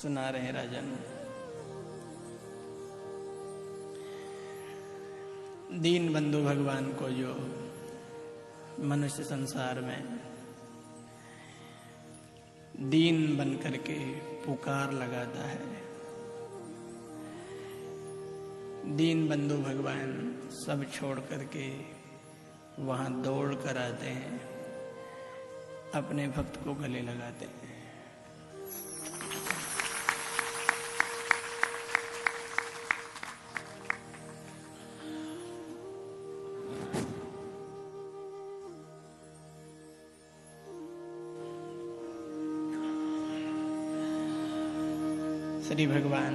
सुना रहे राजन। दीन बंधु भगवान को जो मनुष्य संसार में दीन बन करके पुकार लगाता है, दीन बंधु भगवान सब छोड़ करके वहां दौड़ कर आते हैं, अपने भक्त को गले लगाते हैं। श्री भगवान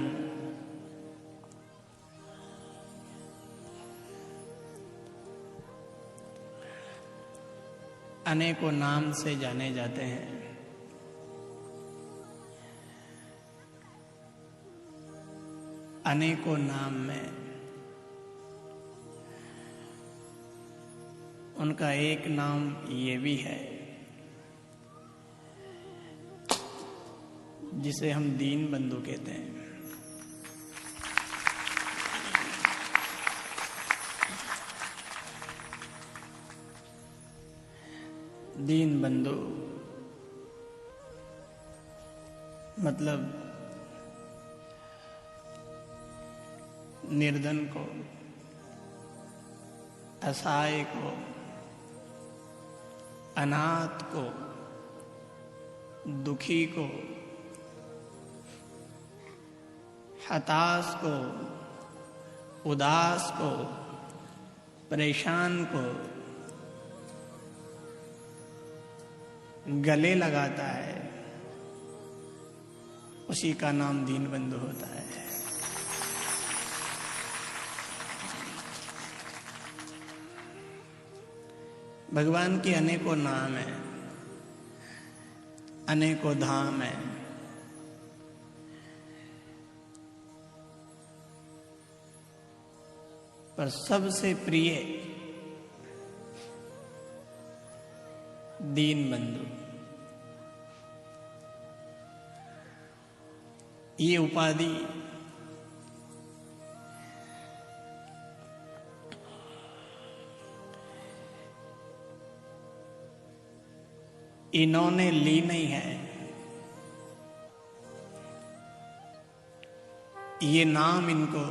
अनेकों नाम से जाने जाते हैं। अनेकों नाम में उनका एक नाम ये भी है जिसे हम दीन बंधु कहते हैं। दीन बंधु मतलब निर्धन को, असहाय को, अनाथ को, दुखी को, हताश को, उदास को, परेशान को गले लगाता है, उसी का नाम दीन बंधु होता है। भगवान के अनेकों नाम हैं, अनेकों धाम हैं। पर सबसे प्रिय दीन बंधु, ये उपाधि इन्होंने ली नहीं है, ये नाम इनको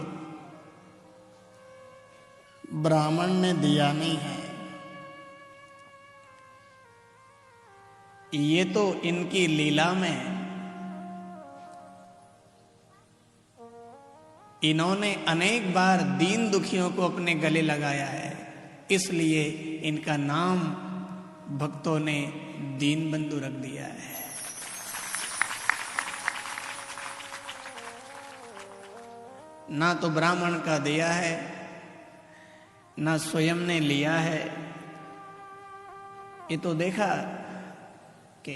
ब्राह्मण ने दिया नहीं है, ये तो इनकी लीला में इन्होंने अनेक बार दीन दुखियों को अपने गले लगाया है, इसलिए इनका नाम भक्तों ने दीन बंधु रख दिया है। ना तो ब्राह्मण का दिया है, ना स्वयं ने लिया है। ये तो देखा कि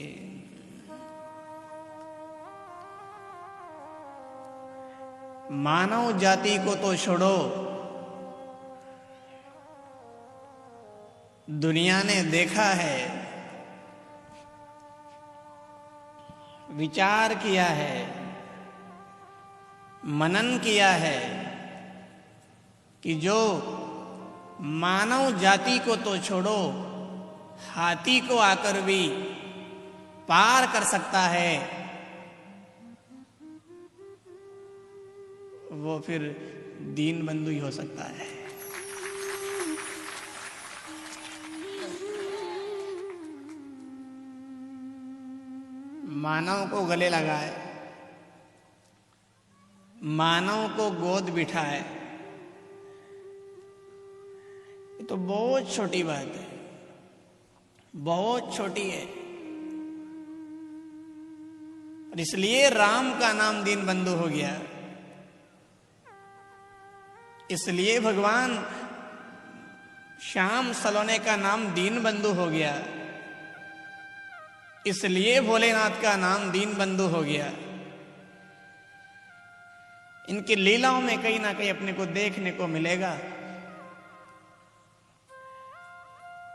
मानव जाति को तो छोड़ो, दुनिया ने देखा है, विचार किया है, मनन किया है कि जो मानव जाति को तो छोड़ो, हाथी को आकर भी पार कर सकता है, वो फिर दीन बंधु ही हो सकता है। मानव को गले लगाए, मानव को गोद बिठाए, ये तो बहुत छोटी बात है, बहुत छोटी है। और इसलिए राम का नाम दीन बंधु हो गया, इसलिए भगवान श्याम सलोने का नाम दीन बंधु हो गया, इसलिए भोलेनाथ का नाम दीन बंधु हो गया। इनकी लीलाओं में कहीं ना कहीं अपने को देखने को मिलेगा।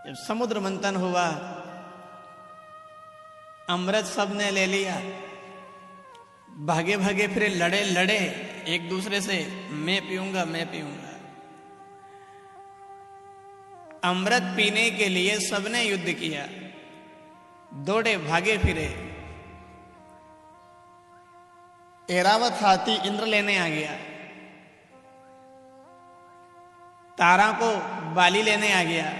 जब समुद्र मंथन हुआ, अमृत सबने ले लिया, भागे भागे फिर लड़े लड़े एक दूसरे से, मैं पीऊंगा मैं पीऊंगा। अमृत पीने के लिए सबने युद्ध किया, दौड़े भागे फिरे। ऐरावत हाथी इंद्र लेने आ गया, तारा को बाली लेने आ गया,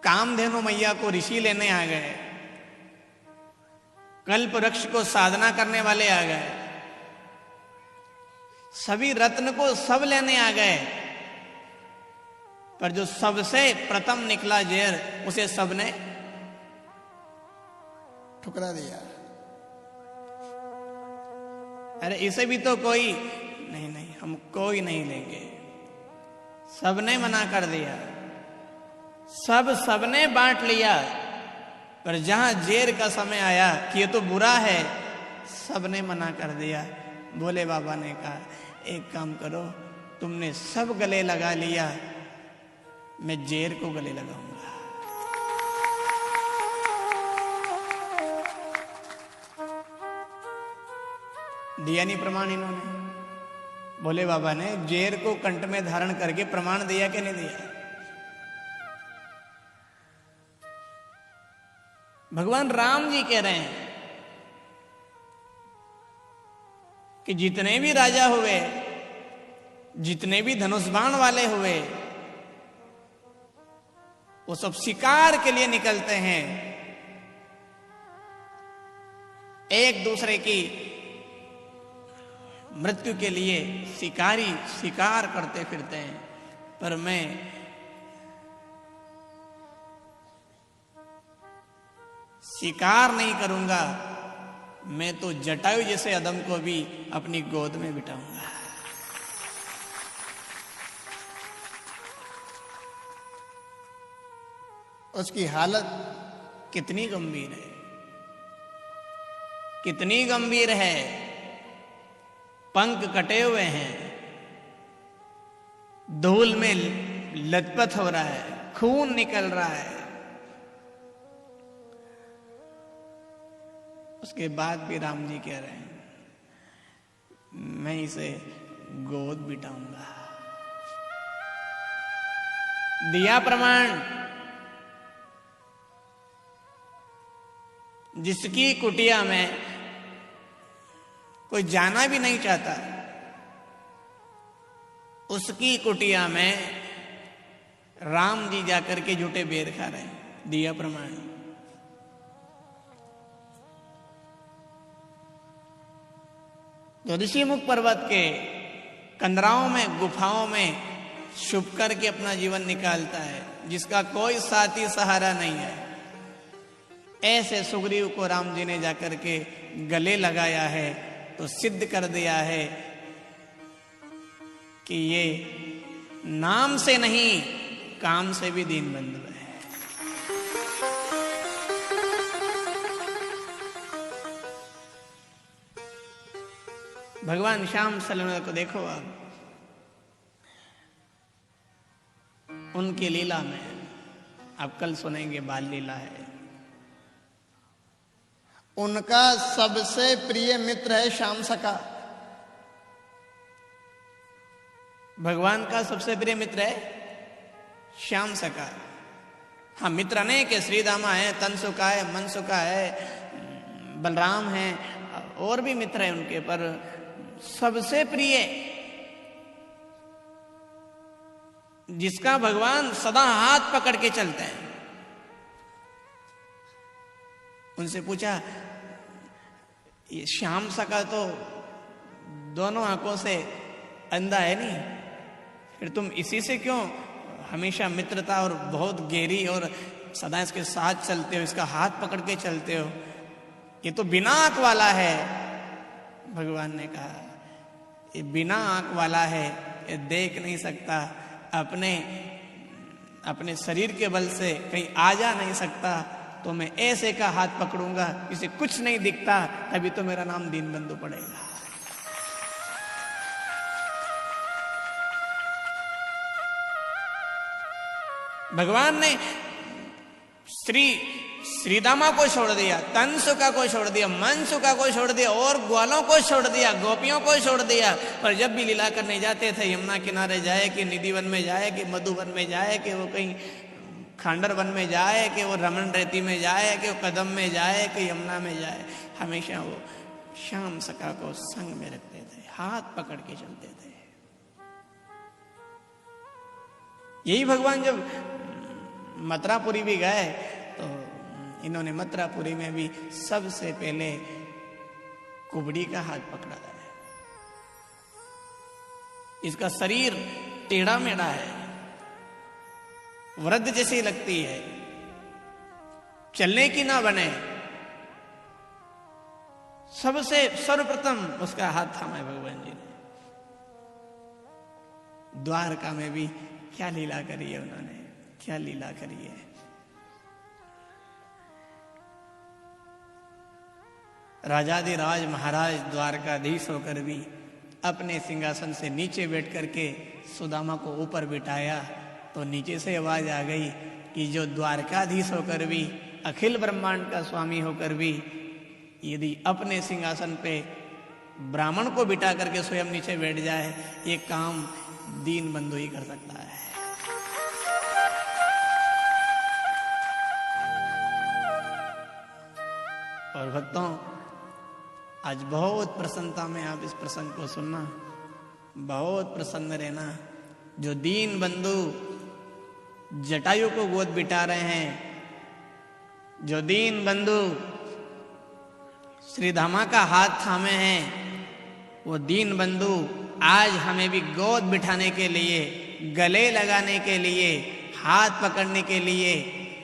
कामधेनु मैया को ऋषि लेने आ गए, कल्प वृक्ष को साधना करने वाले आ गए, सभी रत्न को सब लेने आ गए, पर जो सबसे प्रथम निकला जहर उसे सबने ठुकरा दिया। अरे इसे भी तो कोई नहीं, नहीं हम कोई नहीं लेंगे, सबने मना कर दिया, सबने बांट लिया। पर जहां जेर का समय आया कि ये तो बुरा है, सबने मना कर दिया। भोले बाबा ने कहा एक काम करो, तुमने सब गले लगा लिया, मैं जेर को गले लगाऊंगा। दिया नहीं प्रमाण इन्होंने? भोले बाबा ने जेर को कंठ में धारण करके प्रमाण दिया कि नहीं दिया? भगवान राम जी कह रहे हैं कि जितने भी राजा हुए, जितने भी धनुष बाण वाले हुए, वो सब शिकार के लिए निकलते हैं, एक दूसरे की मृत्यु के लिए शिकारी शिकार करते फिरते हैं। पर मैं शिकार नहीं करूंगा, मैं तो जटायु जैसे अदम को भी अपनी गोद में बिठाऊंगा। उसकी हालत कितनी गंभीर है, कितनी गंभीर है। पंख कटे हुए हैं, धूल में लथपथ हो रहा है, खून निकल रहा है। उसके बाद भी राम जी कह रहे हैं मैं इसे गोद बिठाऊंगा। दिया प्रमाण। जिसकी कुटिया में कोई जाना भी नहीं चाहता, उसकी कुटिया में राम जी जाकर के झूठे बेर खा रहे हैं। दिया प्रमाण। तो ऋषिमुख पर्वत के कंदराओं में, गुफाओं में छुप करके अपना जीवन निकालता है, जिसका कोई साथी सहारा नहीं है, ऐसे सुग्रीव को राम जी ने जाकर के गले लगाया है, तो सिद्ध कर दिया है कि ये नाम से नहीं काम से भी दीनबंधु है। भगवान श्याम सलम को देखो आप, उनकी लीला में आप कल सुनेंगे, बाल लीला है। उनका सबसे प्रिय मित्र है श्याम सखा। भगवान का सबसे प्रिय मित्र है श्याम सखा। हाँ, मित्र नहीं कि श्रीदामा है, तनसुका है, मनसुका है, बलराम है, और भी मित्र है उनके, पर सबसे प्रिय जिसका भगवान सदा हाथ पकड़ के चलते हैं। उनसे पूछा, ये श्याम सखा तो दोनों आंखों से अंधा है नहीं, फिर तुम इसी से क्यों हमेशा मित्रता और बहुत गहरी और सदा इसके साथ चलते हो, इसका हाथ पकड़ के चलते हो? ये तो बिना आंख वाला है। भगवान ने कहा ये बिना आंख वाला है, ये देख नहीं सकता, अपने शरीर के बल से कहीं आ जा नहीं सकता, तो मैं ऐसे का हाथ पकड़ूंगा, इसे कुछ नहीं दिखता, तभी तो मेरा नाम दीनबंधु पड़ेगा। भगवान ने श्री श्रीदामा को छोड़ दिया, तन सुखा को छोड़ दिया, मन सुखा को छोड़ दिया और ग्वालों को छोड़ दिया, गोपियों को छोड़ दिया। पर जब भी लीला करने जाते थे, यमुना किनारे जाए कि निधिवन में जाए कि मधुवन में जाए कि वो कहीं खांडर वन में जाए कि वो रमन रेती में जाए कि वो कदम में जाए कि यमुना में जाए, हमेशा वो श्याम सखा को संग में रखते थे, हाथ पकड़ के चलते थे। यही भगवान जब मथुरापुरी भी गए तो इन्होंने मथुरापुरी में भी सबसे पहले कुबड़ी का हाथ पकड़ा है। इसका शरीर टेढ़ा मेढ़ा है, वृद्ध जैसी लगती है, चलने की ना बने, सबसे सर्वप्रथम उसका हाथ थामा है भगवान जी ने। द्वारका में भी क्या लीला करी है उन्होंने, क्या लीला करी है। राजाधिराज महाराज द्वारकाधीश होकर भी अपने सिंहासन से नीचे बैठ करके सुदामा को ऊपर बिठाया तो नीचे से आवाज आ गई कि जो द्वारकाधीश होकर भी, अखिल ब्रह्मांड का स्वामी होकर भी, यदि अपने सिंहासन पे ब्राह्मण को बिठा करके स्वयं नीचे बैठ जाए, ये काम दीन बंधु ही कर सकता है। और भक्तों, आज बहुत प्रसन्नता में आप इस प्रसंग को सुनना, बहुत प्रसन्न रहना। जो दीन बंधु जटायु को गोद बिठा रहे हैं, जो दीन बंधु श्री धामा का हाथ थामे हैं, वो दीन बंधु आज हमें भी गोद बिठाने के लिए, गले लगाने के लिए, हाथ पकड़ने के लिए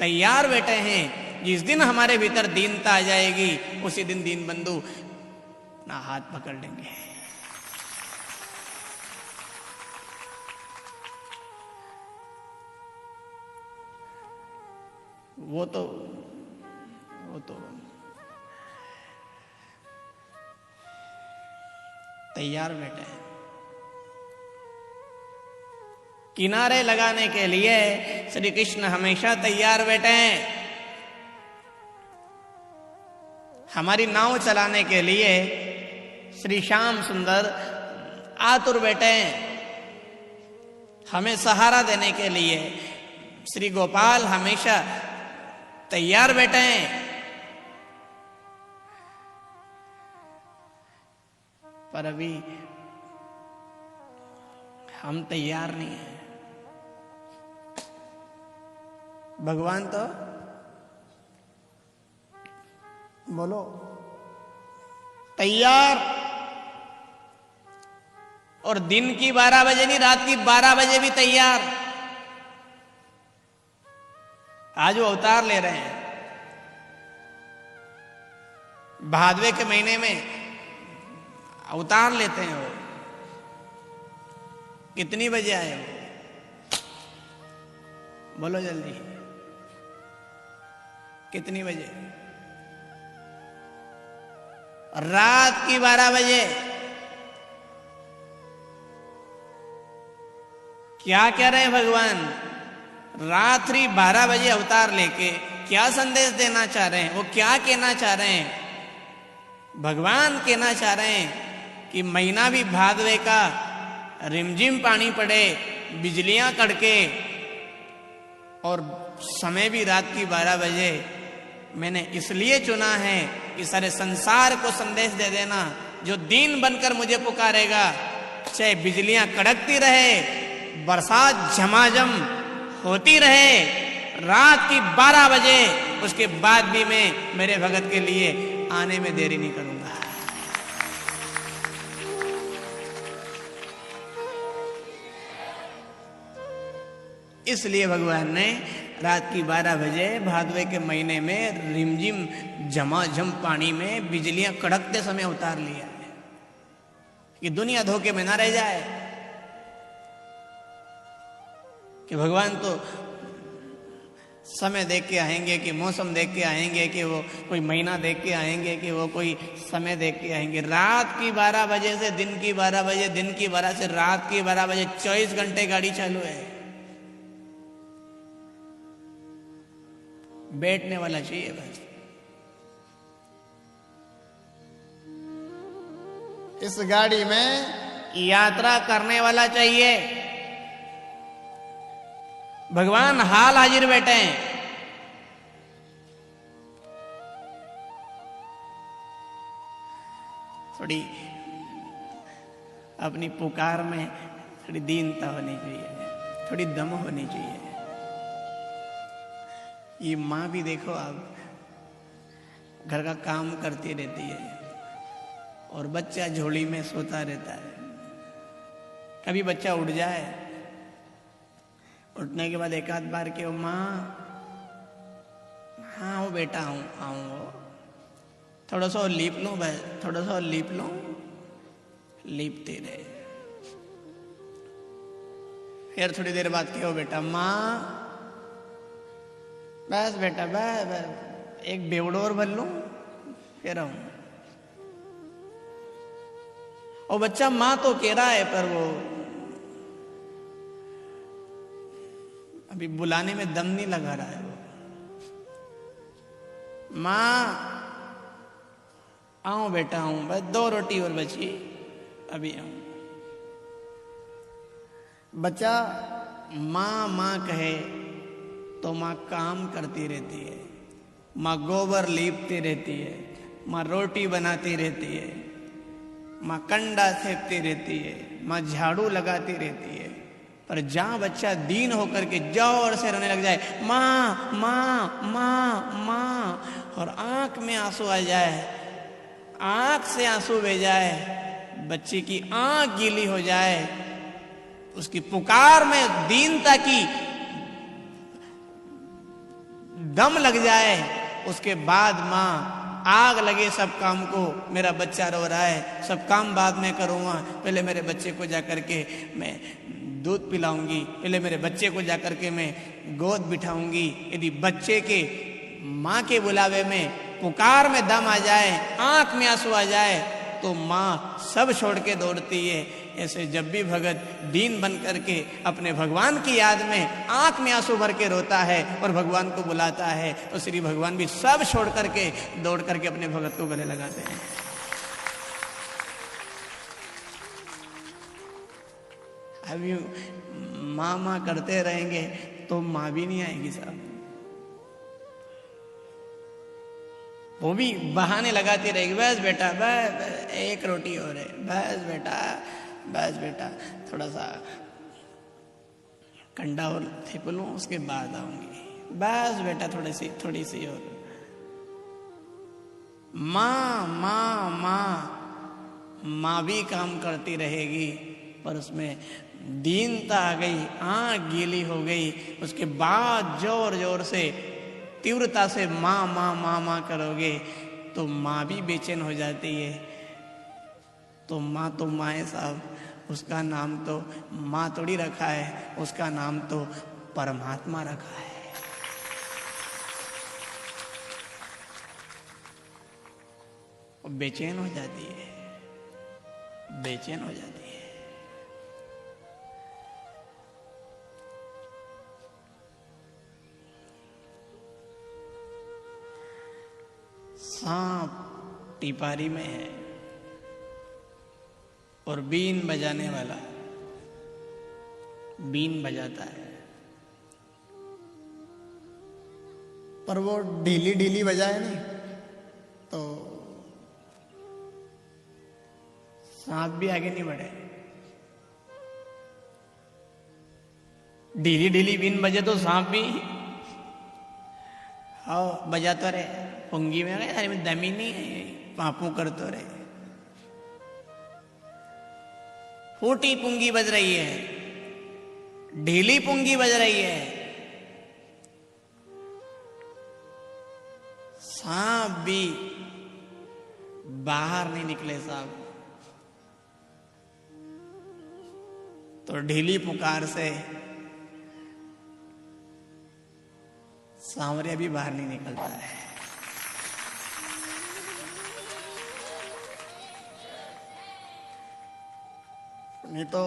तैयार बैठे हैं। जिस दिन हमारे भीतर दीनता आ जाएगी, उसी दिन दीन बंधु अपना हाथ पकड़ लेंगे। वो तो तैयार बैठे हैं किनारे लगाने के लिए। श्री कृष्ण हमेशा तैयार बैठे हैं हमारी नाव चलाने के लिए। श्री श्याम सुंदर आतुर बैठे हैं हमें सहारा देने के लिए। श्री गोपाल हमेशा तैयार बैठे हैं, पर अभी हम तैयार नहीं हैं। भगवान तो बोलो तैयार, और दिन की 12 बजे नहीं, रात की 12 बजे भी तैयार। आज वो अवतार ले रहे हैं। भादवे के महीने में अवतार लेते हैं वो। कितनी बजे आए वो? बोलो जल्दी, कितनी बजे? रात की 12 बजे। क्या कह रहे हैं भगवान? रात्रि 12 बजे अवतार लेके क्या संदेश देना चाह रहे हैं? वो क्या कहना चाह रहे हैं? भगवान कहना चाह रहे हैं कि महीना भी भादवे का, रिमझिम पानी पड़े, बिजलियां कड़के, और समय भी रात की 12 बजे। मैंने इसलिए चुना है कि सारे संसार को संदेश दे देना, जो दीन बनकर मुझे पुकारेगा, चाहे बिजलियां कड़कती रहे, बरसात झमाझम होती रहे, रात की 12 बजे, उसके बाद भी मैं मेरे भगत के लिए आने में देरी नहीं करूंगा। इसलिए भगवान ने रात की 12 बजे भादवे के महीने में रिमझिम झमाझम पानी में बिजलियां कड़कते समय उतार लिया है कि दुनिया धोखे में ना रह जाए। कि भगवान तो समय देख के आएंगे, कि मौसम देख के आएंगे, कि वो कोई महीना देख के आएंगे, कि वो कोई समय देख के आएंगे। रात की 12 बजे से दिन की 12 बजे, दिन की 12 से रात की 12 बजे, 24 घंटे गाड़ी चालू है। बैठने वाला चाहिए बस। इस गाड़ी में यात्रा करने वाला चाहिए। भगवान हाल हाजिर बैठे हैं। थोड़ी अपनी पुकार में थोड़ी दीनता होनी चाहिए, थोड़ी दम होनी चाहिए। ये माँ भी देखो आप घर का काम करती रहती है और बच्चा झोली में सोता रहता है। कभी बच्चा उठ जाए, उठने के बाद एक आध बार के माँ, हाँ वो बेटा आऊँ थोड़ा सा और लीप लूँ, बस थोड़ा सा और लीप लूँ, लीपते रहे। फिर थोड़ी देर बाद क्यों बेटा, माँ बस बेटा बस एक बेवड़ो और भर लूँ फिर आऊँ। और बच्चा माँ तो कह रहा है पर वो अभी बुलाने में दम नहीं लगा रहा है। वो माँ आऊं बेटा आऊं, बस 2 रोटी और बची, अभी आऊं। बच्चा माँ माँ कहे तो माँ काम करती रहती है, माँ गोबर लीपती रहती है, माँ रोटी बनाती रहती है, माँ कंडा सेकती रहती है, माँ झाड़ू लगाती रहती है। पर जहां बच्चा दीन होकर के जोर से रोने लग जाए, माँ माँ माँ माँ, और आंख में आंसू आ जाए, आंख से आंसू बह जाए, बच्चे की आंख गीली हो जाए, उसकी पुकार में दीनता की दम लग जाए, उसके बाद माँ आग लगे सब काम को, मेरा बच्चा रो रहा है, सब काम बाद में करूँगा, पहले मेरे बच्चे को जाकर के मैं दूध पिलाऊंगी, पहले मेरे बच्चे को जाकर के मैं गोद बिठाऊंगी। यदि बच्चे के माँ के बुलावे में पुकार में दम आ जाए, आंख में आंसू आ जाए, तो माँ सब छोड़ के दौड़ती है। ऐसे जब भी भगत दीन बन करके अपने भगवान की याद में आंख में आंसू भर के रोता है और भगवान को बुलाता है, तो श्री भगवान भी सब छोड़ करके दौड़ करके अपने भगत को गले लगाते हैं। अभी माँ माँ करते रहेंगे तो माँ भी नहीं आएगी साहब, वो भी बहाने लगाती रहेगी, बस बेटा बस एक रोटी और है, बस बेटा थोड़ा सा कंडा और थेप लूं उसके बाद आऊंगी, बस बेटा थोड़ी सी और। माँ माँ माँ माँ भी काम करती रहेगी, पर उसमें दीनता आ गई, आंख गीली हो गई, उसके बाद जोर जोर से तीव्रता से माँ माँ माँ माँ करोगे तो माँ भी बेचैन हो जाती है। तो माँ है साहब, उसका नाम तो माँ थोड़ी रखा है, उसका नाम तो परमात्मा रखा है। वो बेचैन हो जाती है, बेचैन हो जाती है। सांप टिपारी में है और बीन बजाने वाला बीन बजाता है, पर वो ढीली ढीली बजाए नहीं तो सांप भी आगे नहीं बढ़े। ढीली ढीली बीन बजे तो सांप भी हाँ बजाता रहे, पुंगी में गए, अरे में दमी नहीं है, पापू करते रहे। फूटी पुंगी बज रही है, ढीली पुंगी बज रही है, सांप भी बाहर नहीं निकले साहब। तो ढीली पुकार से सांवरिया भी बाहर नहीं निकलता है। नहीं तो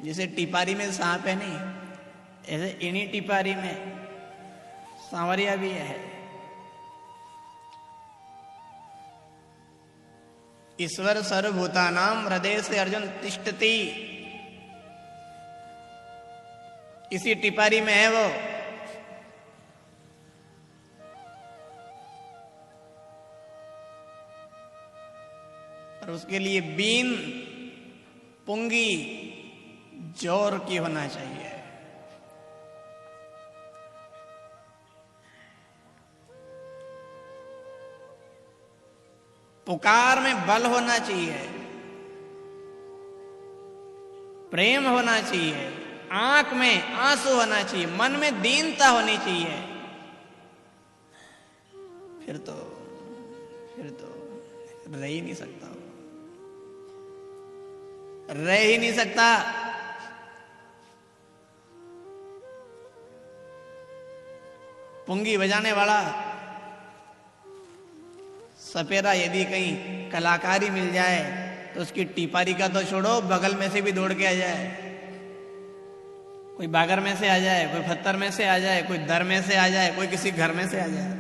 जैसे टिपारी में सांप है नहीं, ऐसे इन्हीं टिपारी में सांवरिया भी है। ईश्वर सर्वभूतानाम हृदय से अर्जुन तिष्ठति, इसी टिपारी में है वो। और उसके लिए बीन पुंगी जोर की होना चाहिए। पुकार में बल होना चाहिए, प्रेम होना चाहिए, आंख में आंसू होना चाहिए, मन में दीनता होनी चाहिए। फिर तो रह ही नहीं सकता, रह ही नहीं सकता। पुंगी बजाने वाला सपेरा यदि कहीं कलाकारी मिल जाए तो उसकी टीपारी का तो छोड़ो, बगल में से भी दौड़ के आ जाए। कोई बागर में से आ जाए, कोई पत्थर में से आ जाए, कोई दर में से आ जाए, कोई किसी घर में से आ जाए।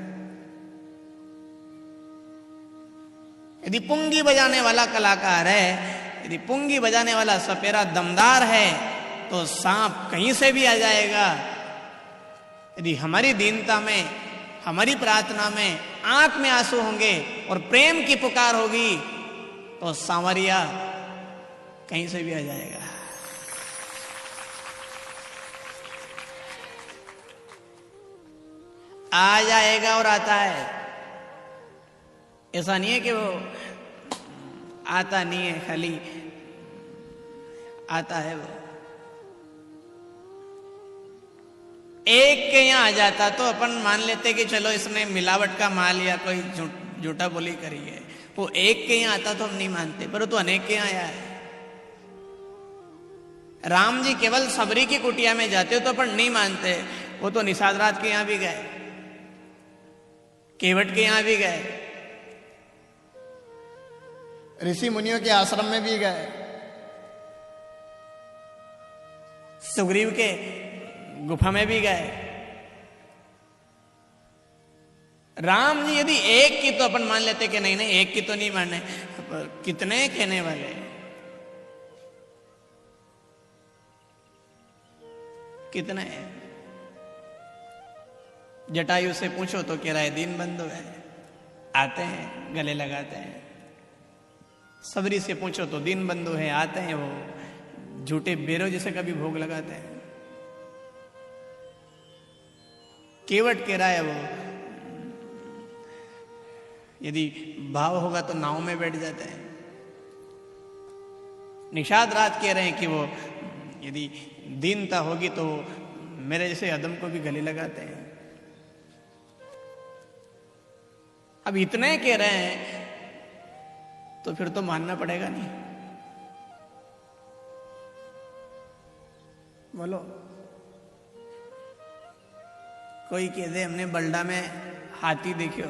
यदि पुंगी बजाने वाला कलाकार है, यदि पुंगी बजाने वाला सपेरा दमदार है, तो सांप कहीं से भी आ जाएगा। यदि हमारी दीनता में, हमारी प्रार्थना में आंख में आंसू होंगे और प्रेम की पुकार होगी, तो सांवरिया कहीं से भी आ जाएगा। आ जाएगा और आता है। ऐसा नहीं है कि वो आता नहीं है, खाली आता है। वो एक के यहां आ जाता तो अपन मान लेते कि चलो इसने मिलावट का माल या कोई झूठा बोली करी है। वो एक के यहां आता तो हम नहीं मानते, पर तो अनेक के यहां आया है। राम जी केवल सबरी की कुटिया में जाते हो तो अपन नहीं मानते, वो तो निषाद राज के यहां भी गए, केवट के यहां भी गए, ऋषि मुनियों के आश्रम में भी गए, सुग्रीव के गुफा में भी गए। राम जी यदि एक की तो अपन मान लेते कि नहीं एक की तो नहीं मानने, कितने कहने वाले, कितने। जटायु से पूछो तो कह रहा है दीन बंधु है, आते हैं गले लगाते हैं। सबरी से पूछो तो दीन बंधु है, आते हैं वो झूठे बेरो जैसे कभी भोग लगाते हैं। केवट कह रहा है वो यदि भाव होगा तो नाव में बैठ जाते हैं। निषाद राज कह रहे हैं कि वो यदि दीनता होगी तो मेरे जैसे अदम को भी गले लगाते हैं। अब इतने कह रहे हैं तो फिर तो मानना पड़ेगा नहीं। बोलो, कोई कह दे हमने बल्डा में हाथी देखो,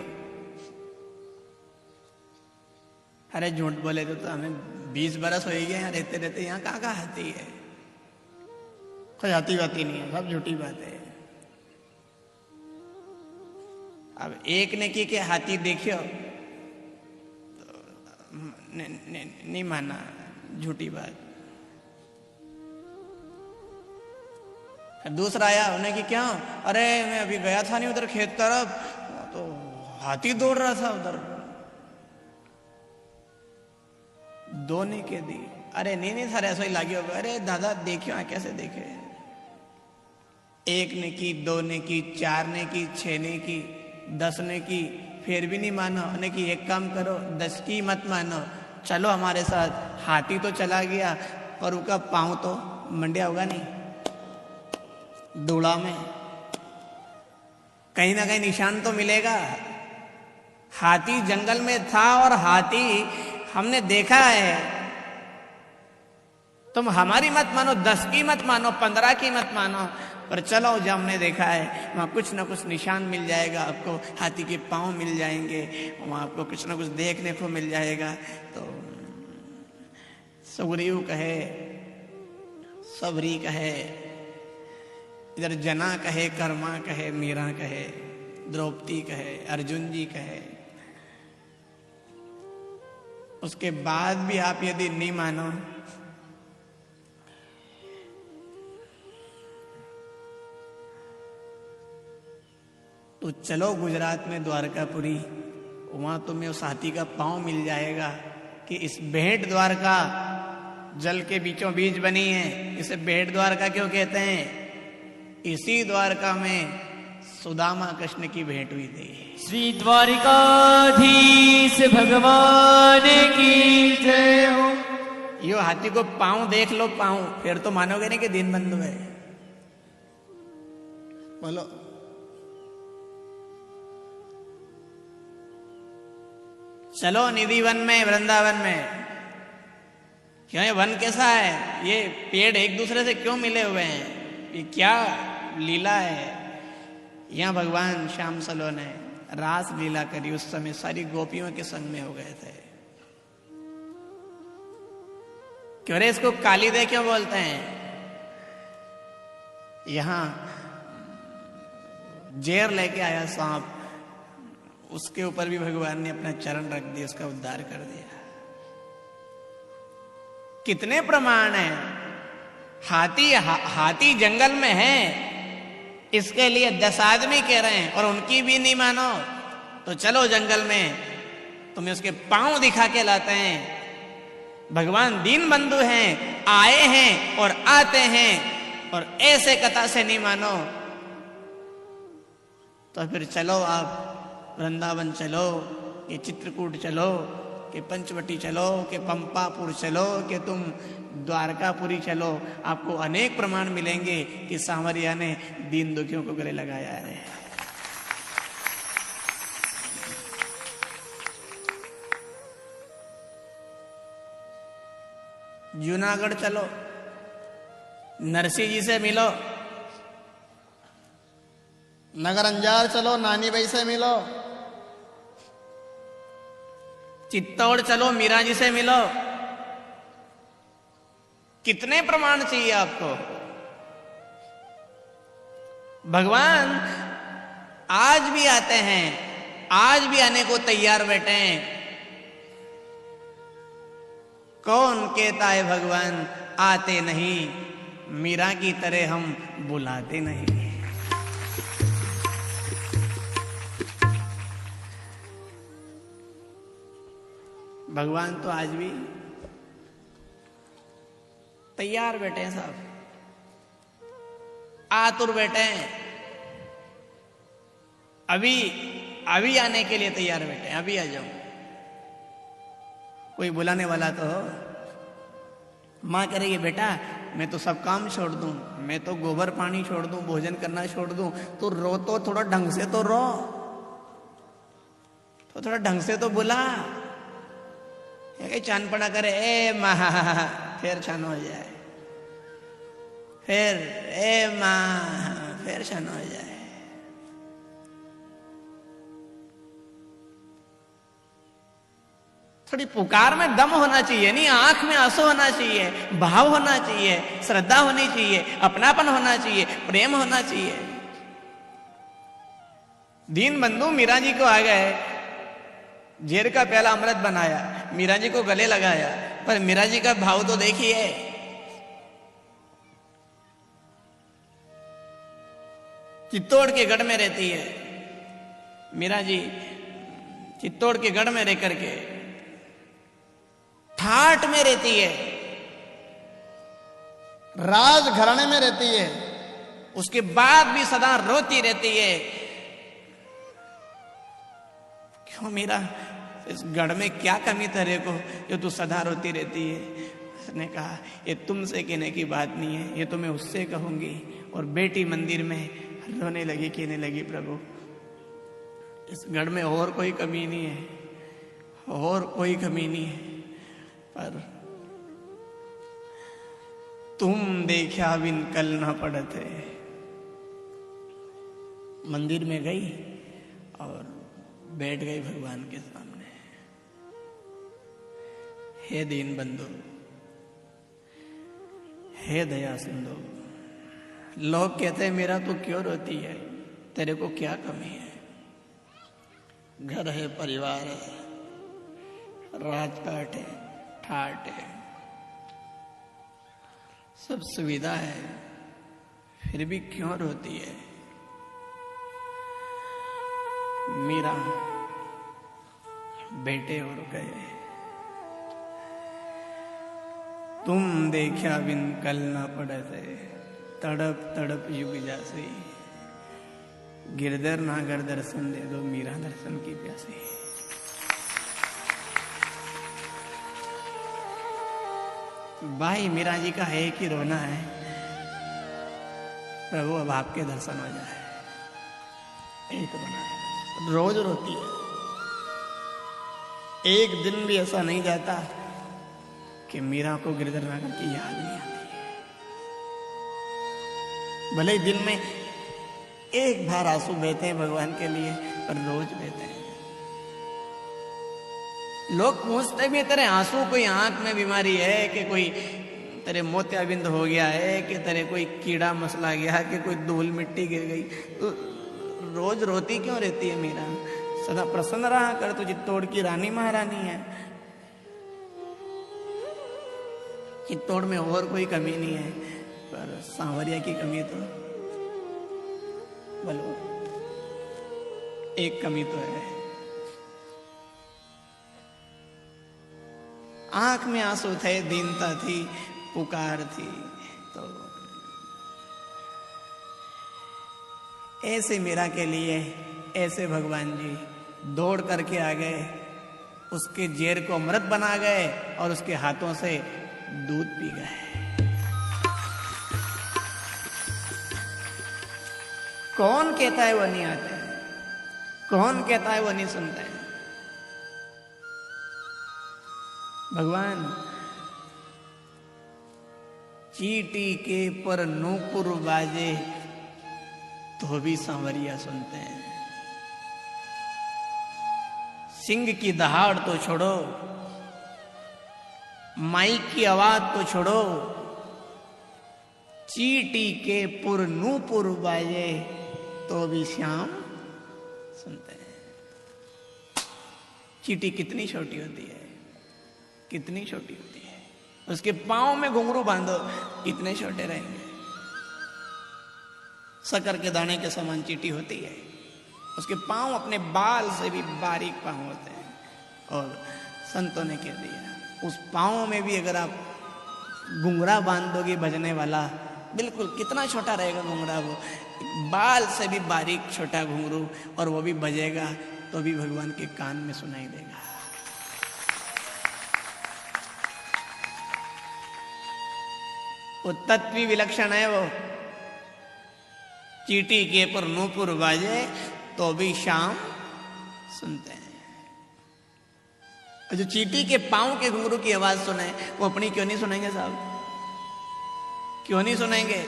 अरे झूठ बोले तो हमें 20 बरस हो गए यहाँ रहते रहते, यहाँ कहाँ हाथी है, कोई हाथी वाती नहीं है, सब झूठी बात है। अब एक ने की के हाथी देखियो तो नहीं माना, झूठी बात। दूसरा आया, उन्हें कि क्या, अरे मैं अभी गया था नहीं उधर खेत तरफ, तो हाथी दौड़ रहा था उधर। दो ने कह दी, अरे नहीं सर ऐसा ही लागी होगा, अरे दादा देखियो कैसे देखे। एक ने की, दो ने की, 4 ने की, 6 ने की, 10 ने की, फिर भी नहीं मानो। उन्हें कि एक काम करो, 10 की मत मानो, चलो हमारे साथ। हाथी तो चला गया पर उसका पांव तो मंडिया होगा नहीं, डोला में कहीं ना कहीं निशान तो मिलेगा। हाथी जंगल में था और हाथी हमने देखा है। तुम हमारी मत मानो, 10 की मत मानो, 15 की मत मानो, पर चलो जो हमने देखा है वहां कुछ ना कुछ निशान मिल जाएगा आपको। हाथी के पांव मिल जाएंगे, वहां आपको कुछ ना कुछ देखने को मिल जाएगा। तो सुग्रीव कहे, सबरी कहे, इधर जना कहे, कर्मा कहे, मीरा कहे, द्रौपदी कहे, अर्जुन जी कहे, उसके बाद भी आप यदि नहीं मानो तो चलो गुजरात में द्वारकापुरी, वहां तुम्हें उस हाथी का पांव मिल जाएगा कि इस भेंट द्वारका जल के बीचों बीच बनी है। इसे भेंट द्वारका क्यों कहते हैं? इसी द्वारका में सुदामा कृष्ण की भेंट हुई थी। श्री द्वारिकाधीश भगवान की जय हो। यो हाथी को पांव देख लो, पांव, फिर तो मानोगे नहीं कि दीनबंधु है। बोलो। चलो निधिवन में, वृंदावन में। क्यों, ये वन कैसा है? ये पेड़ एक दूसरे से क्यों मिले हुए हैं? ये क्या लीला है? यहाँ भगवान श्याम सलो ने रास लीला करी। उस समय सारी गोपियों के संग में हो गए थे। क्यों रे इसको काली दे क्यों बोलते हैं? यहां जेर लेके आया सांप, उसके ऊपर भी भगवान ने अपना चरण रख दिया, उसका उद्धार कर दिया। कितने प्रमाण हैं? हाथी जंगल में है, इसके लिए 10 आदमी कह रहे हैं और उनकी भी नहीं मानो तो चलो जंगल में, तुम्हें उसके पांव दिखा के लाते हैं। भगवान दीन बंधु हैं, आए हैं और आते हैं, और ऐसे कथा से नहीं मानो तो फिर चलो आप वृंदावन चलो, कि चित्रकूट चलो, कि पंचवटी चलो, कि पंपापुर चलो, कि तुम द्वारकापुरी चलो। आपको अनेक प्रमाण मिलेंगे कि सांवरिया ने दीन दुखियों को गले लगाया है। जूनागढ़ चलो, नरसिंह जी से मिलो। नगर अंजार चलो, नानी बाई से मिलो। चित्तौड़ चलो, मीरा जी से मिलो। कितने प्रमाण चाहिए आपको? भगवान आज भी आते हैं, आज भी आने को तैयार बैठे हैं। कौन कहता है भगवान आते नहीं? मीरा की तरह हम बुलाते नहीं। भगवान तो आज भी तैयार बैठे हैं, साहब आतुर बैठे हैं। अभी आने के लिए तैयार बैठे हैं। अभी आ जाओ, कोई बुलाने वाला तो हो। माँ कह रही है बेटा मैं तो सब काम छोड़ दूं, मैं तो गोबर पानी छोड़ दूं, भोजन करना छोड़ दूं, तो रो तो थोड़ा ढंग से तो रो, तो थोड़ा ढंग से तो बुला। चांद पड़ा करे ए माँ, फिर छान हो जाए, फिर ए माँ, फिर छान हो जाए। थोड़ी पुकार में दम होना चाहिए, नहीं आंख में आंसू होना चाहिए, भाव होना चाहिए, श्रद्धा होनी चाहिए, अपनापन होना चाहिए, प्रेम होना चाहिए। दीन बंधु मीरा जी को आ गए, झेर का प्याला अमृत बनाया, मीरा जी को गले लगाया, पर मीरा जी का भाव तो देखिए। चित्तौड़ के गढ़ में रहती है मीरा जी। चित्तौड़ के गढ़ में रह करके ठाठ में रहती है, राज घराने में रहती है, उसके बाद भी सदा रोती रहती है। क्यों मीरा, इस गढ़ में क्या कमी तेरे को जो तू सदा रोती रहती है? उसने कहा ये तुमसे कहने की बात नहीं है, ये तो मैं उससे कहूंगी। और बेटी मंदिर में रोने लगी, कहने लगी प्रभु इस गढ़ में और कोई कमी नहीं है, और कोई कमी नहीं है, पर तुम देखा बिन कल न पड़ते। मंदिर में गई और बैठ गई भगवान के सामने। हे दीन बंधु, हे दया सिंधु, लोग कहते हैं मेरा तो क्यों रोती है, तेरे को क्या कमी है? घर है, परिवार है, राजपाट है, ठाट है, सब सुविधा है, फिर भी क्यों रोती है? मीरा बेटे और गए, तुम देखा बिन कल न पड़ते, तड़प तड़प युग जासी, गिरधर नागर दर्शन दे दो, मीरा दर्शन की प्यासी। भाई मीरा जी का है कि रोना है, प्रभु अब आपके दर्शन हो जाए, एक रोना है, रोज रोती है। एक दिन भी ऐसा नहीं जाता कि मीरा को गिरधर नागर की याद नहीं आती है। भले ही दिन में एक बार आंसू बहते हैं भगवान के लिए, पर रोज बहते हैं। लोग पूछते भी तेरे आंसू कोई आंख में बीमारी है, कि कोई तेरे मोतियाबिंद हो गया है, कि तेरे कोई कीड़ा मसला गया, कि कोई धूल मिट्टी गिर गई, तो रोज रोती क्यों रहती है मीरा? सदा प्रसन्न रहा कर, तू चित्तौड़ की रानी महारानी है, चित्तौड़ में और कोई कमी नहीं है, पर सांवरिया की कमी तो बोलो, एक कमी तो है। आंख में आंसू थे, दीनता थी, पुकार थी, तो ऐसे मीरा के लिए ऐसे भगवान जी दौड़ करके आ गए, उसके जेर को अमृत बना गए और उसके हाथों से दूध पी गए। कौन कहता है वो नहीं आते हैं? कौन कहता है वो नहीं सुनते हैं? भगवान चीटी के पर नूपुर बाजे तो भी सांवरिया सुनते हैं। सिंह की दहाड़ तो छोड़ो, माइक की आवाज तो छोड़ो, चीटी के पुर नूपुर बाजे तो भी श्याम सुनते हैं। चीटी कितनी छोटी होती है, कितनी छोटी होती है, उसके पांव में घुंघरू बांधो, कितने छोटे रहेंगे। शक्कर के दाने के समान चीटी होती है, उसके पांव अपने बाल से भी बारीक पांव होते हैं। और संतों ने कह दिया, उस पांव में भी अगर आप घुंघरा बांध दोगे बजने वाला, बिल्कुल कितना छोटा रहेगा घुंघरा, वो बाल से भी बारीक छोटा घुंघरू, और वो भी बजेगा तो भी भगवान के कान में सुनाई देगा। वो तत्वी विलक्षण है। वो चीटी के पर नूपुर बाजे तो भी शाम सुनते हैं। और जो चीटी के पांव के घुंघरू की आवाज सुने, वो अपनी क्यों नहीं सुनेंगे साहब? क्यों नहीं सुनेंगे?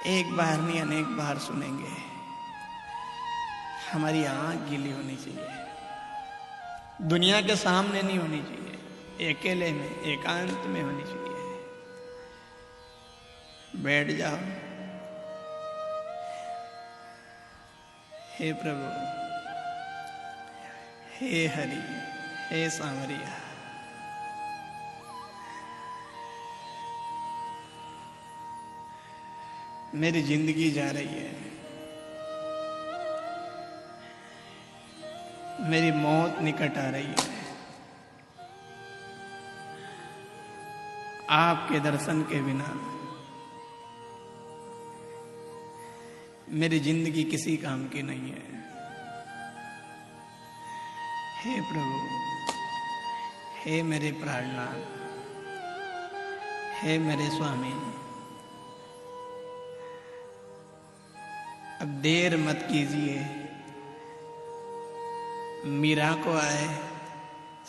एक बार नहीं अनेक बार सुनेंगे। हमारी आंख गीली होनी चाहिए, दुनिया के सामने नहीं होनी चाहिए, अकेले में एकांत में होनी चाहिए। बैठ जाओ, हे प्रभु, हे हरि, हे सांवरिया, मेरी जिंदगी जा रही है, मेरी मौत निकट आ रही है। आपके दर्शन के बिना मेरी जिंदगी किसी काम की नहीं है। हे प्रभु, हे मेरे प्राणनाथ, हे मेरे स्वामी, अब देर मत कीजिए। मीरा को आए,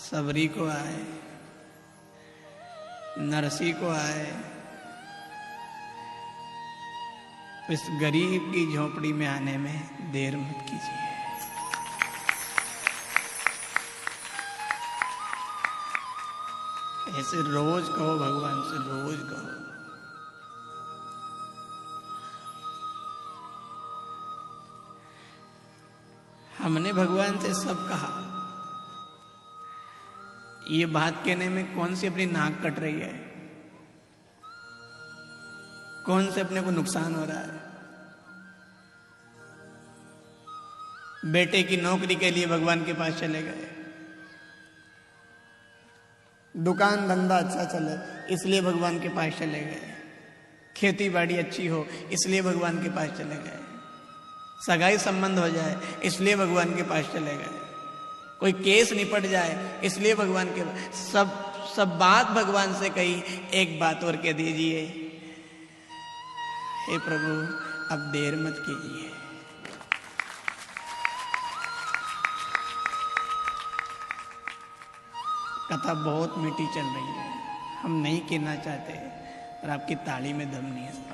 सबरी को आए, नरसी को आए, इस गरीब की झोपड़ी में आने में देर मत कीजिए। ऐसे रोज कहो भगवान से, रोज कहो। हमने भगवान से सब कहा। ये बात कहने में कौन सी अपनी नाक कट रही है, कौन से अपने को नुकसान हो रहा है। बेटे की नौकरी के लिए भगवान के पास चले गए, दुकान धंधा अच्छा चले इसलिए भगवान के पास चले गए। खेती बाड़ी अच्छी हो इसलिए भगवान के पास चले गए। सगाई संबंध हो जाए इसलिए भगवान के पास चले गए। कोई केस निपट जाए इसलिए भगवान के सब बात भगवान से कही। एक बात और कह दीजिए, हे प्रभु अब देर मत कीजिए। कथा बहुत मीठी चल रही है, हम नहीं कहना चाहते और आपकी ताली में दम नहीं है साहब।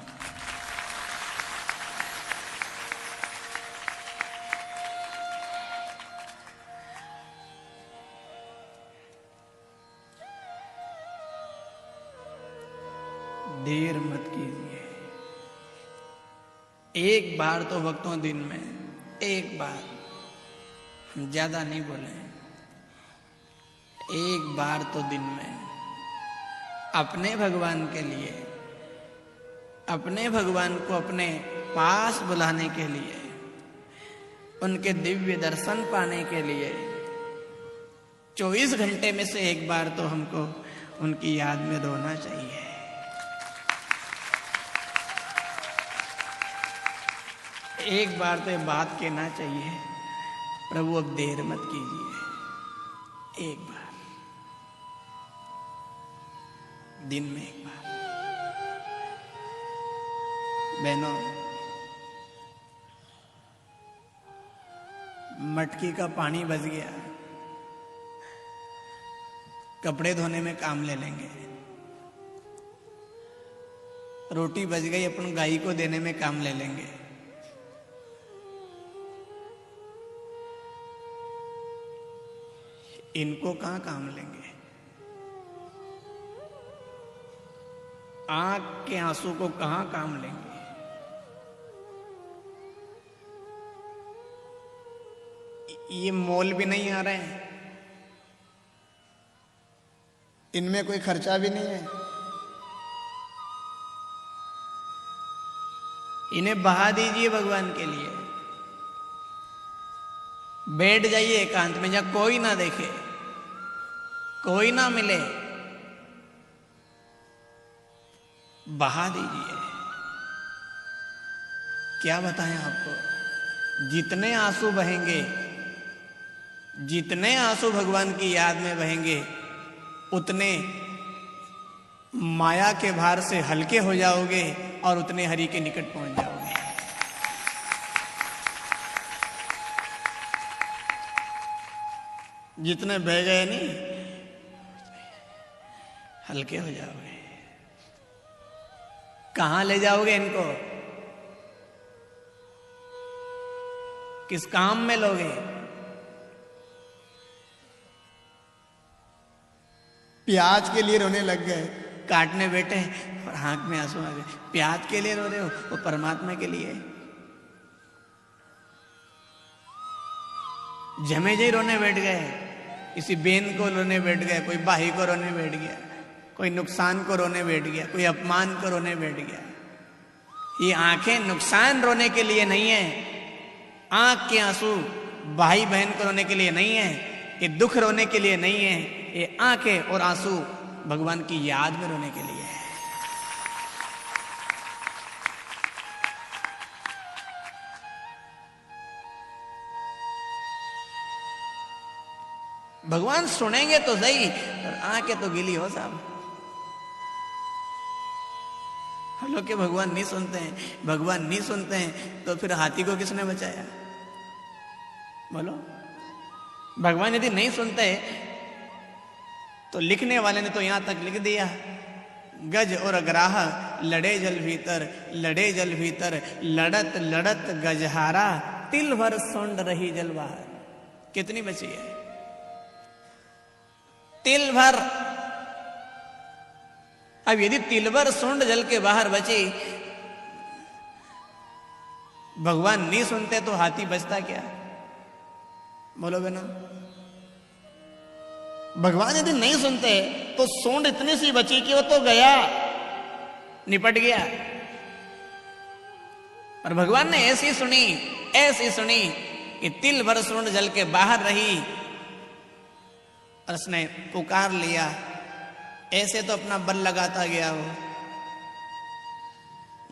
देर मत कीजिए। एक बार तो वक्तों दिन में एक बार, हम ज्यादा नहीं बोले, एक बार तो दिन में अपने भगवान के लिए, अपने भगवान को अपने पास बुलाने के लिए, उनके दिव्य दर्शन पाने के लिए 24 घंटे में से एक बार तो हमको उनकी याद में रोना चाहिए। एक बार तो ये बात कहना चाहिए, प्रभु अब देर मत कीजिए। एक बार दिन में एक बार। बहनों, मटकी का पानी बच गया, कपड़े धोने में काम ले लेंगे। रोटी बच गई, अपन गाय को देने में काम ले लेंगे। इनको कहां काम लेंगे? आंख के आंसू को कहां काम लेंगे? ये मोल भी नहीं आ रहे हैं, इनमें कोई खर्चा भी नहीं है। इन्हें बहा दीजिए भगवान के लिए। बैठ जाइए एकांत में, जहां कोई ना देखे, कोई ना मिले, बहा दीजिए। क्या बताएं आपको, जितने आंसू बहेंगे, जितने आंसू भगवान की याद में बहेंगे, उतने माया के भार से हल्के हो जाओगे और उतने हरि के निकट पहुंच जाओगे। जितने बह गए नहीं, हल्के हो जाओगे। कहां ले जाओगे इनको? किस काम में लोगे? प्याज के लिए रोने लग गए, काटने बैठे और आंख में आंसू आ गए। प्याज के लिए रो रहे हो, वो परमात्मा के लिए। जमे जी रोने बैठ गए, किसी बेन को रोने बैठ गए, कोई भाई को रोने बैठ गया, कोई नुकसान को रोने बैठ गया, कोई अपमान को रोने बैठ गया। ये आंखें नुकसान रोने के लिए नहीं है, आंख के आंसू भाई बहन को रोने के लिए नहीं है, ये दुख रोने के लिए नहीं है। ये आंखें और आंसू भगवान की याद में रोने के लिए है। भगवान सुनेंगे तो सही, और आंखें तो गिली हो साहब। हम लोग के भगवान नहीं सुनते हैं। भगवान नहीं सुनते हैं तो फिर हाथी को किसने बचाया? बोलो। भगवान यदि नहीं सुनते तो लिखने वाले ने तो यहां तक लिख दिया, गज और अग्राह लड़े जल भीतर, लड़े जल भीतर, लड़त लड़त गजहारा, तिल भर सोंड रही जल बाहर। कितनी बची है? तिल भर। अब यदि तिल भर सोंड जल के बाहर बची, भगवान नहीं सुनते तो हाथी बचता क्या? बोलो बेना, भगवान यदि नहीं सुनते तो सूंड इतनी सी बची कि वो तो गया, निपट गया। और भगवान ने ऐसी सुनी कि तिल भर सूंड जल के बाहर रही और उसने पुकार लिया। ऐसे तो अपना बल लगाता गया वो।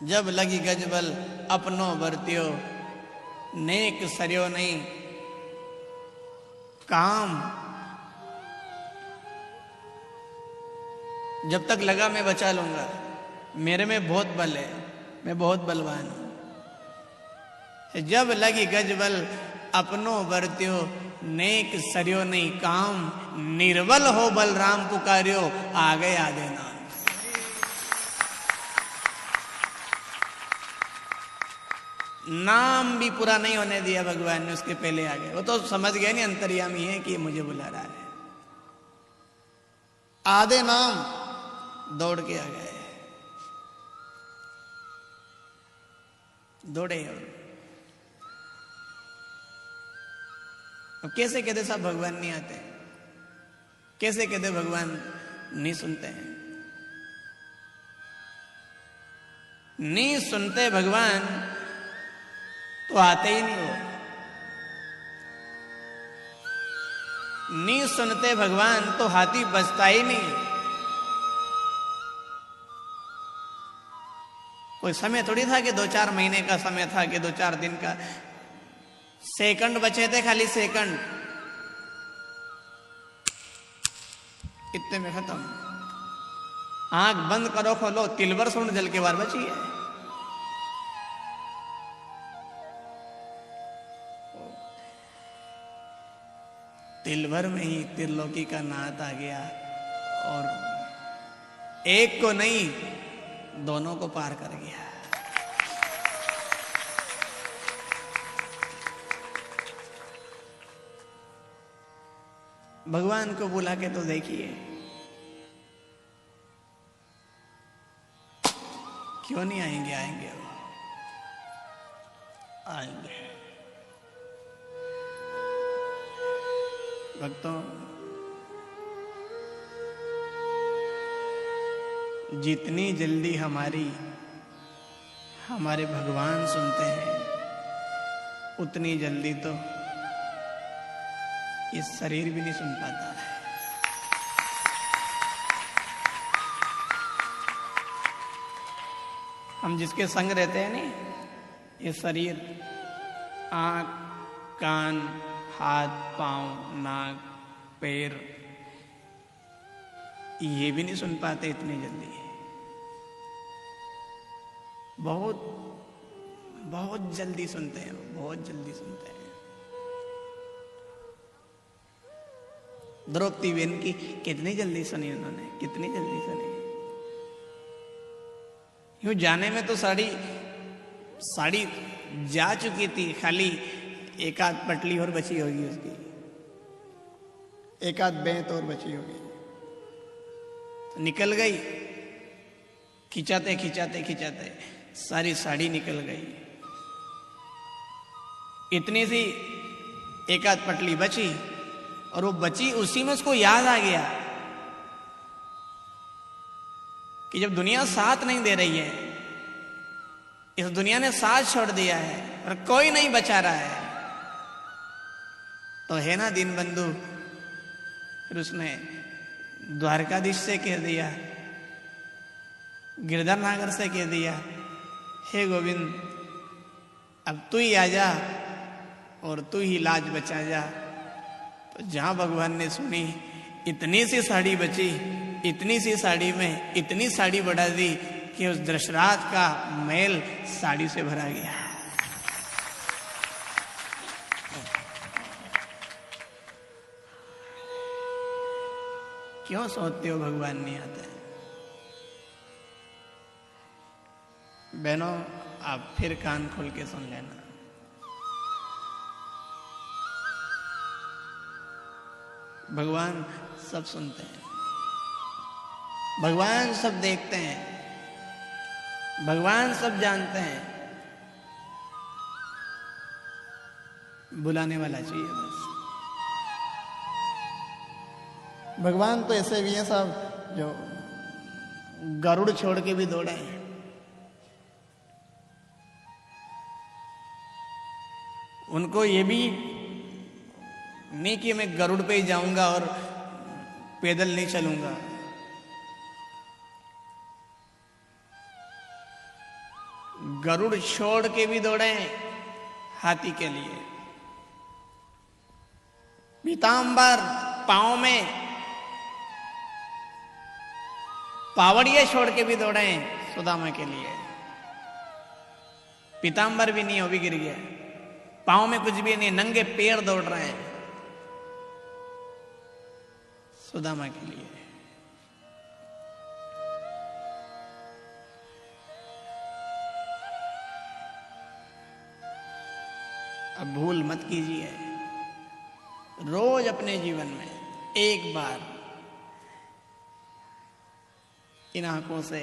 जब लगी गजबल अपनो बरत्यो, नेक सरियो नहीं काम। जब तक लगा मैं बचा लूंगा, मेरे में बहुत बल है, मैं बहुत बलवान हूं। जब लगी गजबल अपनो बरत्यो, नेक सरियो नहीं काम। निर्बल हो बलराम पुकारियो, आ गए आधे नाम। नाम भी पूरा नहीं होने दिया भगवान ने, उसके पहले आ गए। वो तो समझ गए नहीं, अंतर्यामी है कि मुझे बुला रहा है। आधे नाम दौड़ के आ गए, दौड़े। अब कैसे कहते साहब भगवान नहीं आते? कैसे कहते भगवान नहीं सुनते हैं? नहीं सुनते भगवान तो आते ही नहीं हो। नहीं सुनते भगवान तो हाथी बचता ही नहीं। कोई समय थोड़ी था कि 2-4 महीने का समय था, कि 2-4 दिन का। सेकंड बचे थे, खाली सेकंड, इतने में खत्म। आंख बंद करो खोलो, तिलवर सूंड जल के बार बची है। तिलवर में ही त्रिलोकी का नाथ आ गया, और एक को नहीं दोनों को पार कर गया। भगवान को बुला के तो देखिए, क्यों नहीं आएंगे? आएंगे, वो आएंगे। भक्तों, जितनी जल्दी हमारे भगवान सुनते हैं, उतनी जल्दी तो ये शरीर भी नहीं सुन पाता है। हम जिसके संग रहते हैं नहीं, ये शरीर, आंख, कान, हाथ, पांव, नाक, पैर, ये भी नहीं सुन पाते इतनी जल्दी। बहुत बहुत जल्दी सुनते हैं, बहुत जल्दी सुनते हैं। द्रौपदी बहन की कितनी जल्दी सुनी उन्होंने, कितनी जल्दी सुनी। यूं जाने में तो साड़ी जा चुकी थी, खाली एक आध पटली और बची होगी उसकी, एक आध बेंत और बची होगी। तो निकल गई, खिंचाते खिंचाते खिंचाते सारी साड़ी निकल गई। इतनी सी एक आध पटली बची, और वो बची, उसी में उसको याद आ गया कि जब दुनिया साथ नहीं दे रही है, इस दुनिया ने साथ छोड़ दिया है और कोई नहीं बचा रहा है, तो है ना दीनबंधु। फिर उसने द्वारकाधीश से कह दिया, गिरधर नागर से कह दिया, हे गोविंद, अब तू ही आ जा और तू ही लाज बचा जा। तो जहां भगवान ने सुनी, इतनी सी साड़ी बची, इतनी सी साड़ी में इतनी साड़ी बढ़ा दी कि उस दशरथ का मैल साड़ी से भरा गया। क्यों सोचते हो भगवान नहीं आते? बहनों, आप फिर कान खोल के सुन लेना। भगवान सब सुनते हैं, भगवान सब देखते हैं, भगवान सब जानते हैं। बुलाने वाला चाहिए बस। भगवान तो ऐसे भी हैं साहब जो गरुड़ छोड़ के भी दौड़े हैं। उनको ये भी नहीं कि मैं गरुड़ पे ही जाऊंगा और पैदल नहीं चलूंगा। गरुड़ छोड़ के भी दौड़े हैं हाथी के लिए। पीतांबर पांव में पावड़िए छोड़ के भी दौड़े हैं सुदामा के लिए। पीतांबर भी नहीं, वो भी गिर गया। पांव में कुछ भी नहीं, नंगे पैर दौड़ रहे हैं सुदामा के लिए। अब भूल मत कीजिए, रोज अपने जीवन में एक बार इन आंखों से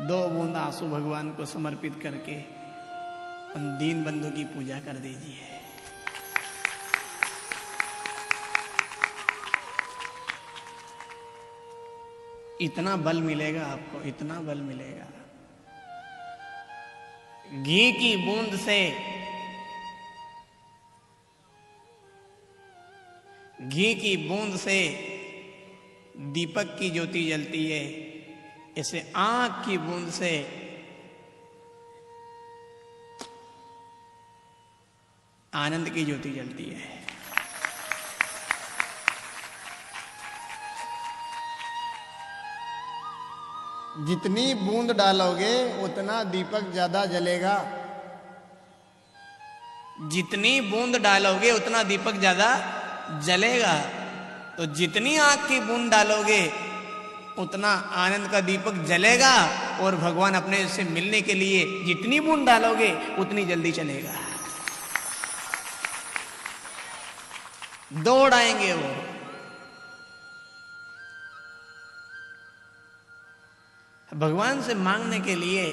2 बूंद आंसू भगवान को समर्पित करके उन दीन बंधु की पूजा कर दीजिए। इतना बल मिलेगा आपको, इतना बल मिलेगा। घी की बूंद से, घी की बूंद से दीपक की ज्योति जलती है, ऐसे आंख की बूंद से आनंद की ज्योति जलती है। जितनी बूंद डालोगे उतना दीपक ज्यादा जलेगा। जितनी बूंद डालोगे उतना दीपक ज्यादा जलेगा। तो जितनी आंख की बूंद डालोगे उतना आनंद का दीपक जलेगा, और भगवान अपने से मिलने के लिए जितनी बूंद डालोगे उतनी जल्दी चलेगा। दौड़ आएंगे वो। भगवान से मांगने के लिए,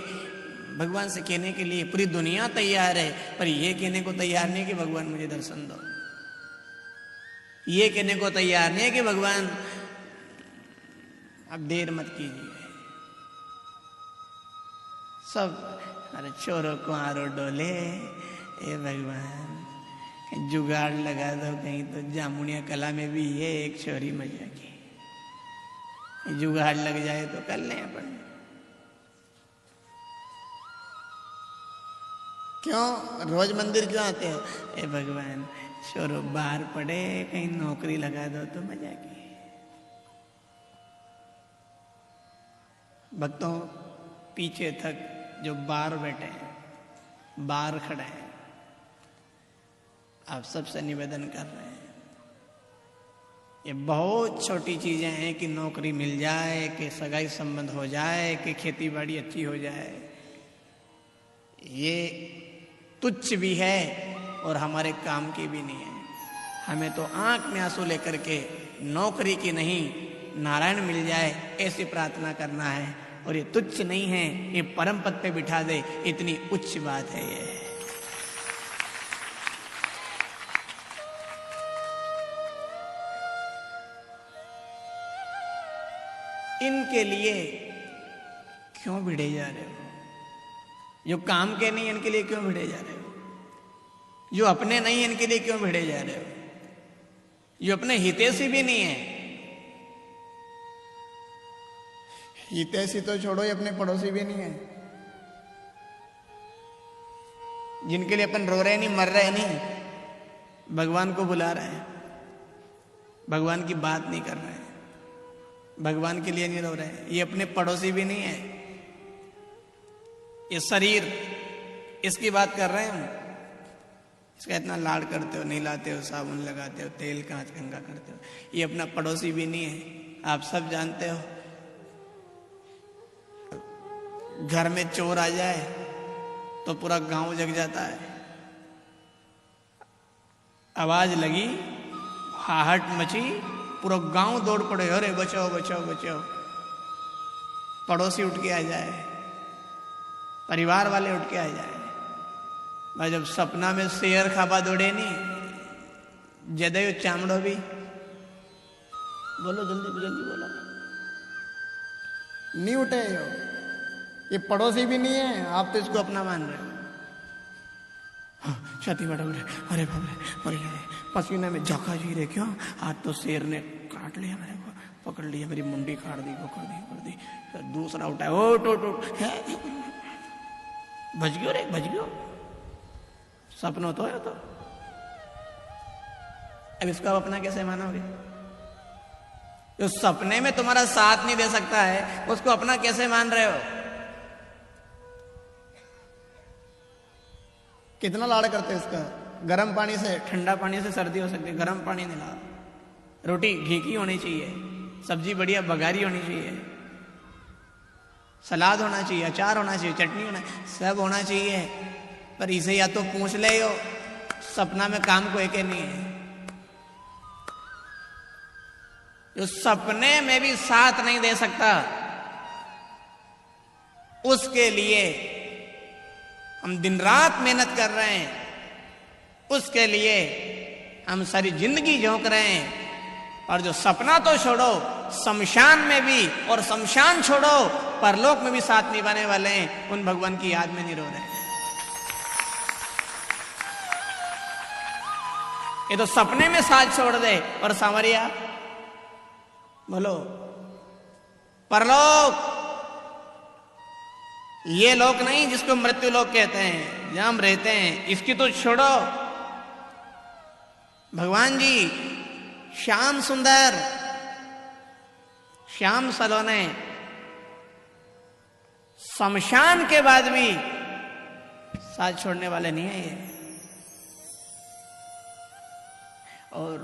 भगवान से कहने के लिए पूरी दुनिया तैयार है, पर यह कहने को तैयार नहीं कि भगवान मुझे दर्शन दो। ये कहने को तैयार नहीं है कि भगवान अब देर मत कीजिए। सब अरे छोरो को आरो डोले, ए भगवान जुगाड़ लगा दो कहीं तो जामुनिया कला में भी ये एक छोरी मजा की जुगाड़ लग जाए तो कर लें अपन। क्यों रोज मंदिर क्यों आते हो? ए भगवान छोरो बाहर पड़े, कहीं नौकरी लगा दो तो मजा की। भक्तों पीछे तक जो बाहर बैठे हैं, बाहर खड़े हैं, आप सबसे निवेदन कर रहे हैं, ये बहुत छोटी चीजें हैं कि नौकरी मिल जाए, कि सगाई संबंध हो जाए, कि खेती बाड़ी अच्छी हो जाए। ये तुच्छ भी है और हमारे काम की भी नहीं है। हमें तो आंख में आंसू लेकर के नौकरी की नहीं, नारायण मिल जाए ऐसी प्रार्थना करना है। और ये तुच्छ नहीं है, ये परम पद पे बिठा दे, इतनी उच्च बात है ये। इनके लिए क्यों भिड़े जा रहे हो? जो काम के नहीं इनके लिए क्यों भिड़े जा रहे हो? जो अपने नहीं इनके लिए क्यों भिड़े जा रहे हो? जो अपने हितैषी भी नहीं है। हितैषी तो छोड़ो, ये अपने पड़ोसी भी नहीं है। जिनके लिए अपन रो रहे नहीं, मर रहे नहीं, भगवान को बुला रहे हैं, भगवान की बात नहीं कर रहे हैं, भगवान के लिए नहीं रो रहे हैं, ये अपने पड़ोसी भी नहीं है। ये शरीर, इसकी बात कर रहे हैं हम। इसका इतना लाड़ करते हो, नहलाते हो, साबुन लगाते हो, तेल कांच गंगा करते हो, ये अपना पड़ोसी भी नहीं है। आप सब जानते हो, घर में चोर आ जाए तो पूरा गांव जग जाता है। आवाज लगी, हाहट मची, पूरा गांव दौड़ पड़े, अरे बचाओ बचाओ बचाओ। पड़ोसी उठ के आ जाए, परिवार वाले उठ के आ जाए। मैं जब सपना में शेर खाबा दौड़े नहीं, जदयु चामड़ो भी बोलो जल्दी जल्दी बोलो। नहीं उठे हो, ये पड़ोसी भी नहीं है, आप तो इसको अपना मान रहे हो। हाँ, छाती बड़ा बड़ा, अरे बाप रे, मर गया, पसीने में झका जी रहे क्यों? आज तो शेर ने काट लिया मेरे को, पकड़ लिया, मेरी मुंडी काट दी, पकड़ दी। फिर दूसरा उठाया, ओ टो बच गयो रे, बच गयो। सपनों तो है तो अब इसको आप अपना कैसे मानोगे? जो सपने में तुम्हारा साथ नहीं दे सकता है उसको अपना कैसे मान रहे हो? कितना लाड़ करते हैं इसका? गर्म पानी से, ठंडा पानी से सर्दी हो सकती है, गर्म पानी नहीं ला। रोटी घी की होनी चाहिए, सब्जी बढ़िया बघारी होनी चाहिए, सलाद होना चाहिए, अचार होना चाहिए, चटनी होना, सब होना चाहिए। पर इसे या तो पूछ ले हो, सपना में काम को एक नहीं है। जो सपने में भी साथ नहीं दे सकता उसके लिए हम दिन रात मेहनत कर रहे हैं, उसके लिए हम सारी जिंदगी झोंक रहे हैं। और जो सपना तो छोड़ो, शमशान में भी, और शमशान छोड़ो परलोक में भी साथ निभाने वाले हैं, उन भगवान की याद में नहीं रो रहे हैं। ये तो सपने में साथ छोड़ दे। और सांवरिया बोलो, परलोक ये लोक नहीं जिसको मृत्यु लोक कहते हैं, जहां हम रहते हैं, इसकी तो छोड़ो। भगवान जी श्याम सुंदर, श्याम सलोने, शमशान के बाद भी साथ छोड़ने वाले नहीं है ये। और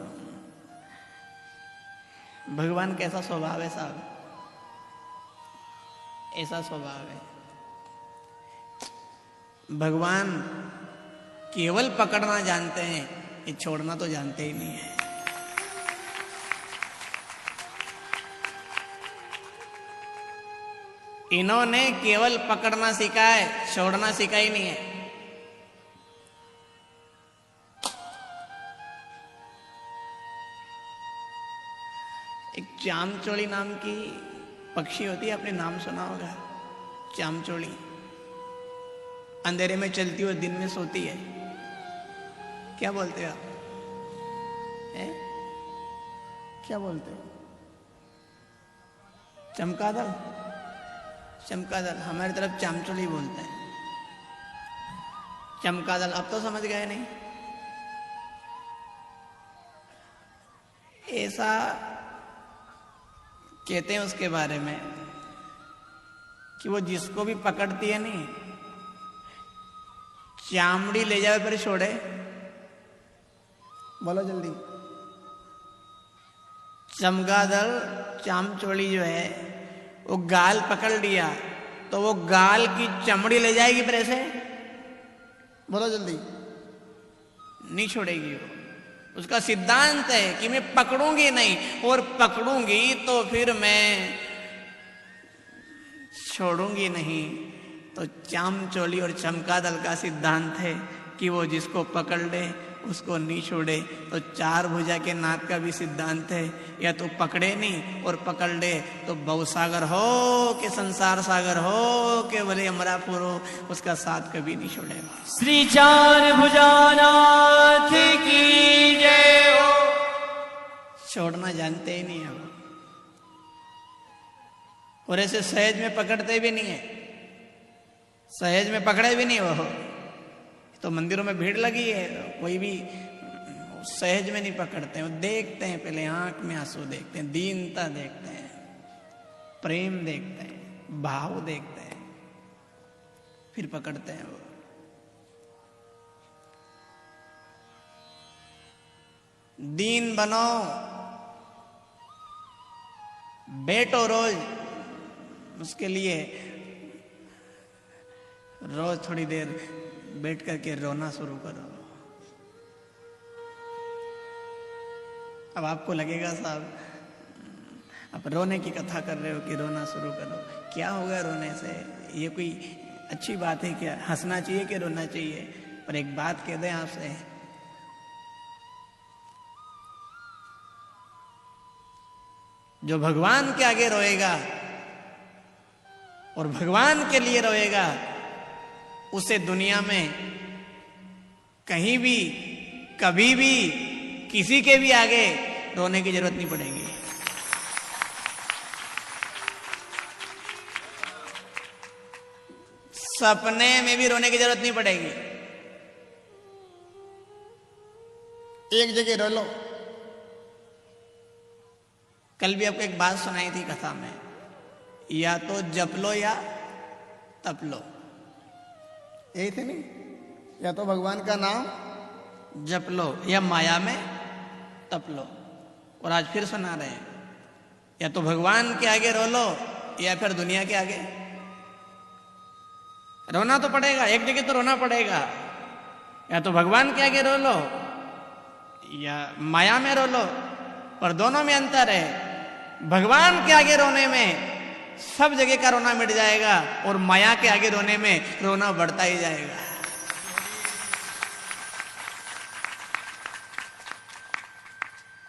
भगवान कैसा स्वभाव है साहब, ऐसा स्वभाव है। भगवान केवल पकड़ना जानते हैं, ये छोड़ना तो जानते ही नहीं है। इन्होंने केवल पकड़ना सीखा है, छोड़ना सीखा ही नहीं है। एक चामचोली नाम की पक्षी होती है, आपने नाम सुना होगा, चामचोली। अंधेरे में चलती हुई दिन में सोती है। क्या बोलते हो आप? क्या बोलते हो? चमगादड़, चमगादड़ हमारी तरफ चामचोली बोलते हैं। चमगादड़ अब तो समझ गए नहीं? ऐसा कहते हैं उसके बारे में कि वो जिसको भी पकड़ती है नहीं, चामड़ी ले जावे पर छोड़े। बोलो जल्दी। चमगादड़ चामचोली जो है वो गाल पकड़ लिया तो वो गाल की चमड़ी ले जाएगी पर ऐसे, बोलो जल्दी। नहीं छोड़ेगी वो। उसका सिद्धांत है कि मैं पकड़ूंगी नहीं, और पकड़ूंगी तो फिर मैं छोड़ूंगी नहीं। तो चामचोली और चमगादड़ का सिद्धांत है कि वो जिसको पकड़ ले उसको नहीं छोड़े। तो चार भुजा के नाथ का भी सिद्धांत है, या तो पकड़े नहीं और पकड़ ले तो भवसागर हो के संसार सागर हो के भले अमरापुर हो, उसका साथ कभी नहीं छोड़ेगा। श्री चार भुजानाथ की जय हो। छोड़ना जानते ही नहीं है वो, और ऐसे सहज में पकड़ते भी नहीं है, सहज में पकड़े भी नहीं वो। तो मंदिरों में भीड़ लगी है, कोई भी सहज में नहीं पकड़ते हैं। वो देखते हैं, पहले आंख में आंसू देखते हैं, दीनता देखते हैं, प्रेम देखते हैं, भाव देखते हैं, फिर पकड़ते हैं वो। दीन बनो, बैठो रोज उसके लिए, रोज थोड़ी देर बैठ करके रोना शुरू करो। अब आपको लगेगा साहब आप रोने की कथा कर रहे हो कि रोना शुरू करो, क्या होगा रोने से? ये कोई अच्छी बात है क्या? हंसना चाहिए कि रोना चाहिए? पर एक बात कह दें आपसे, जो भगवान के आगे रोएगा और भगवान के लिए रोएगा, उसे दुनिया में कहीं भी कभी भी किसी के भी आगे रोने की जरूरत नहीं पड़ेगी। सपने में भी रोने की जरूरत नहीं पड़ेगी। एक जगह रो लो। कल भी आपको एक बात सुनाई थी कथा में, या तो जप लो या तप लो। यही थे नहीं, या तो भगवान का नाम जप लो या माया में तप लो। और आज फिर सुना रहे हैं, या तो भगवान के आगे रो लो या फिर दुनिया के आगे। रोना तो पड़ेगा, एक जगह तो रोना पड़ेगा। या तो भगवान के आगे रो लो या माया में रो लो, पर दोनों में अंतर है। भगवान के आगे रोने में सब जगह का रोना मिट जाएगा और माया के आगे रोने में रोना बढ़ता ही जाएगा।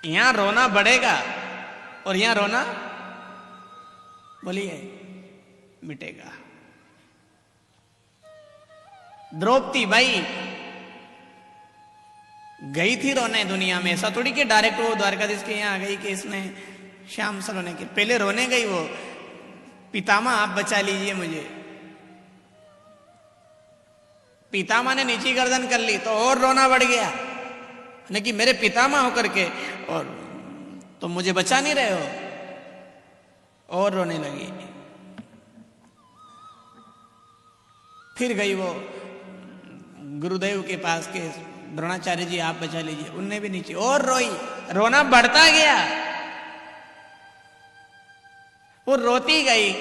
यहां रोना बढ़ेगा और यहां रोना, बोलिए, मिटेगा। द्रौपदी बाई गई थी रोने दुनिया में, ऐसा थोड़ी कि डायरेक्ट वो द्वारकाधीश के यहाँ आ गई कि इसने श्याम सा रोने के, पहले रोने गई वो, पितामह आप बचा लीजिए मुझे। पितामह ने नीची गर्दन कर ली तो और रोना बढ़ गया, नहीं कि मेरे पितामह होकर के और तो मुझे बचा नहीं रहे हो, और रोने लगी। फिर गई वो गुरुदेव के पास के, द्रोणाचार्य जी आप बचा लीजिए, उनने भी नीचे, और रोई, रोना बढ़ता गया। वो रोती गई,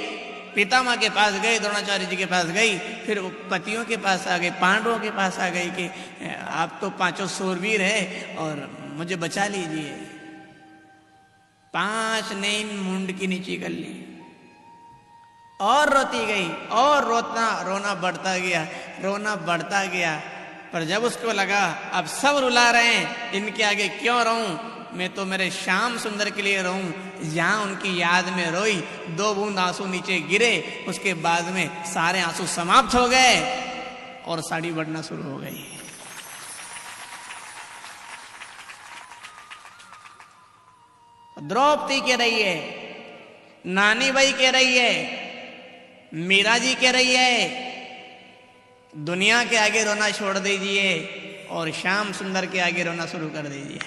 पितामह के पास गई, द्रोणाचार्य जी के पास गई, फिर वो पतियों के पास आ गई, पांडवों के पास आ गई कि आप तो पांचों शूरवीर है और मुझे बचा लीजिए। 5 नैन मुंड की नीची कर ली और रोती गई, और रोना बढ़ता गया, रोना बढ़ता गया। पर जब उसको लगा अब सब रुला रहे हैं, इनके आगे क्यों रोऊं, मैं तो मेरे श्याम सुंदर के लिए रोऊं। जहां उनकी याद में रोई, 2 बूंद आंसू नीचे गिरे, उसके बाद में सारे आंसू समाप्त हो गए और साड़ी बढ़ना शुरू हो गई। द्रौपदी कह रही है, नानी बाई कह रही है, मीरा जी कह रही है, दुनिया के आगे रोना छोड़ दीजिए और श्याम सुंदर के आगे रोना शुरू कर दीजिए।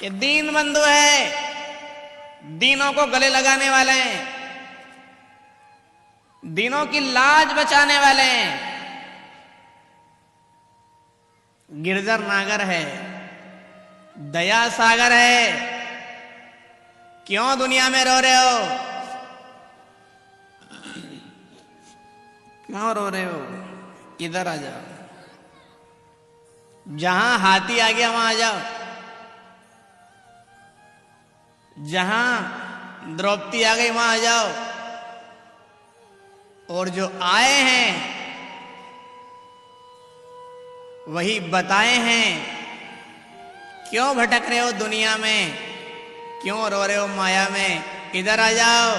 ये दीन बंधु है, दीनों को गले लगाने वाले हैं, दीनों की लाज बचाने वाले हैं। गिरधर नागर है, दया सागर है। क्यों दुनिया में रो रहे हो, क्यों रो रहे हो, इधर आ जाओ। जहां हाथी आ गया वहां आ जाओ, जहां द्रौपदी आ गई वहां आ जाओ। और जो आए हैं वही बताए हैं, क्यों भटक रहे हो दुनिया में, क्यों रो रहे हो माया में, इधर आ जाओ।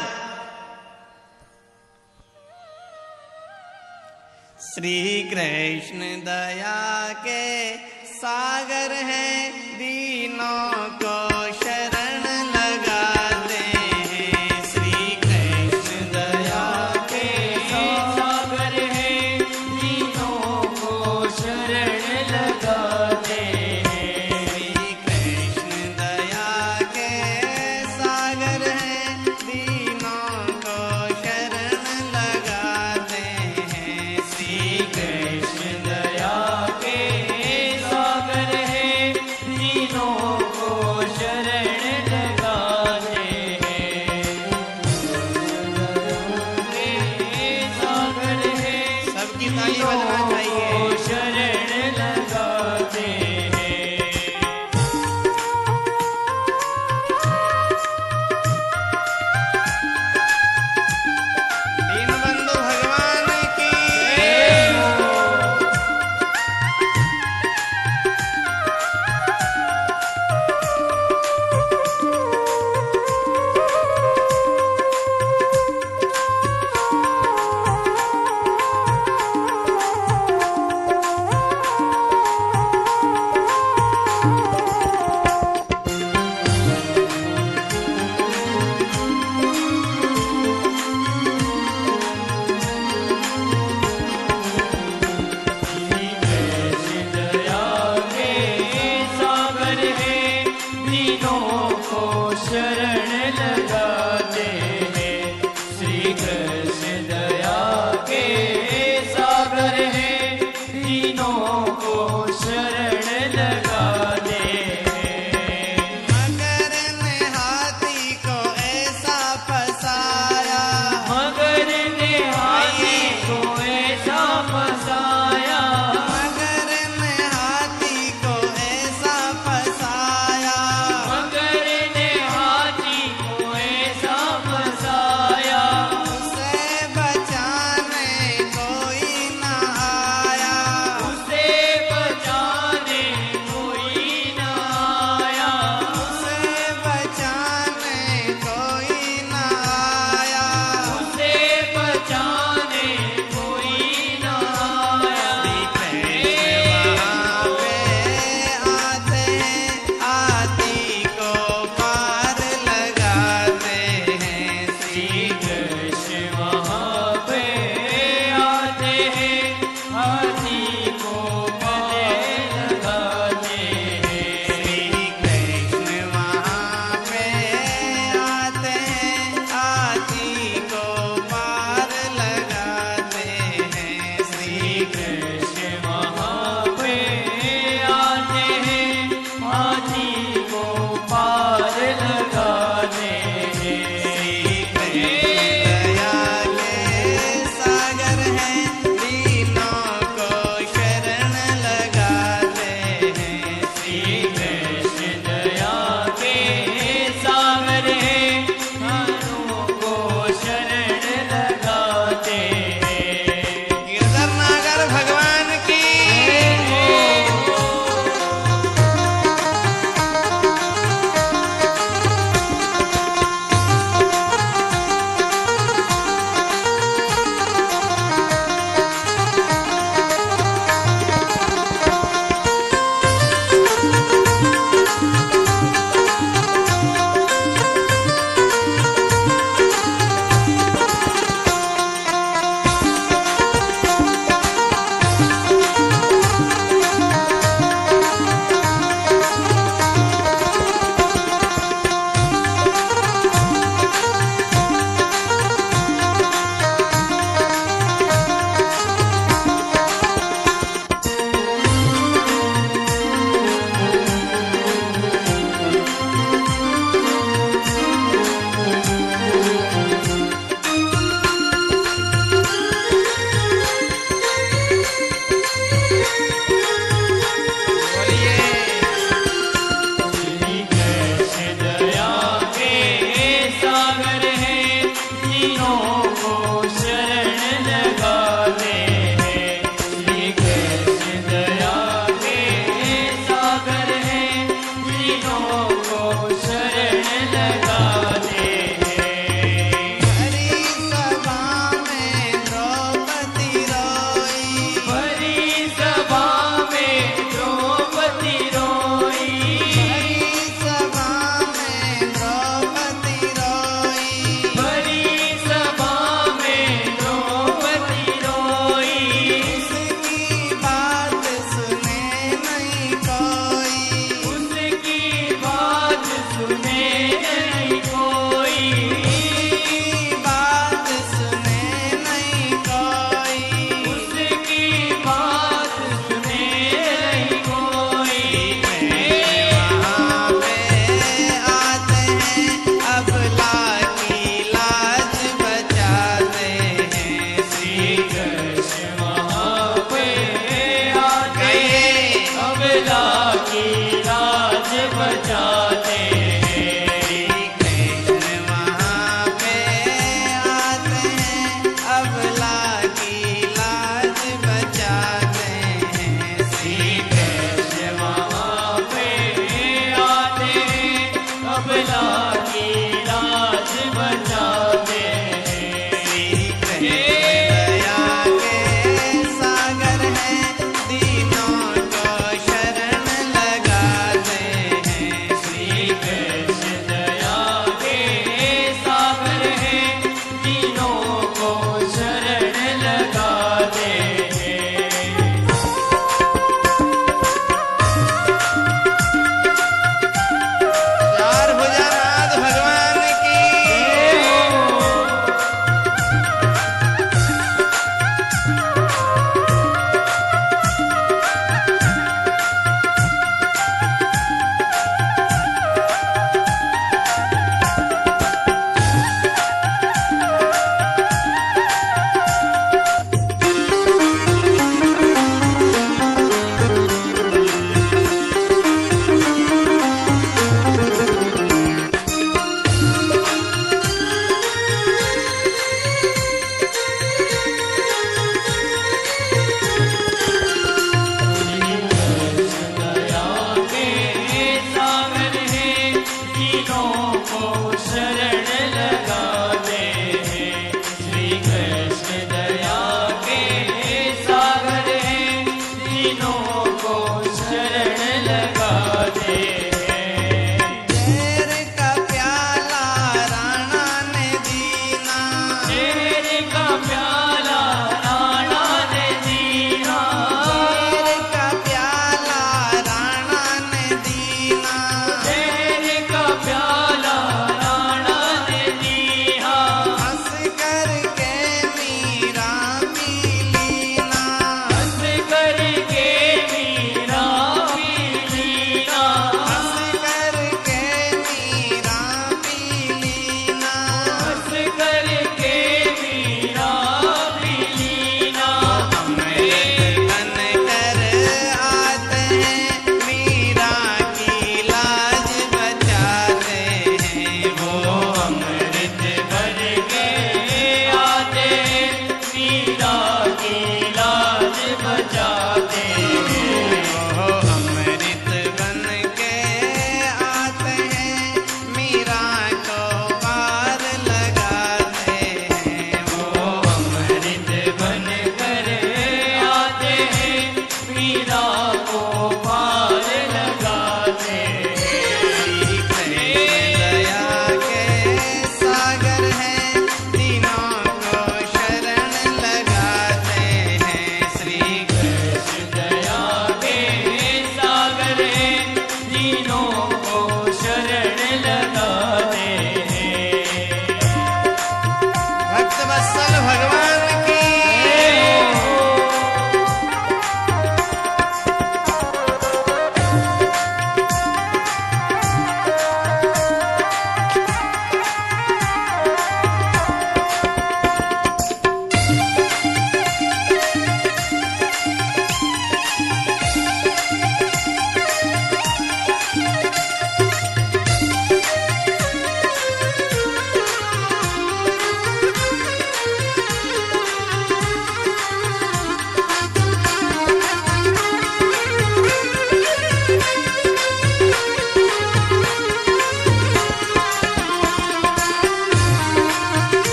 श्री कृष्ण दया के सागर हैं, दीनों को शरण लगाते हैं। श्री कृष्ण दया के सागर हैं, दीनों को शरण लगाते हैं। श्री कृष्ण दया के सागर हैं, दीनों को शरण लगाते हैं। श्री कृष्ण दया के सागर हैं, दीनों को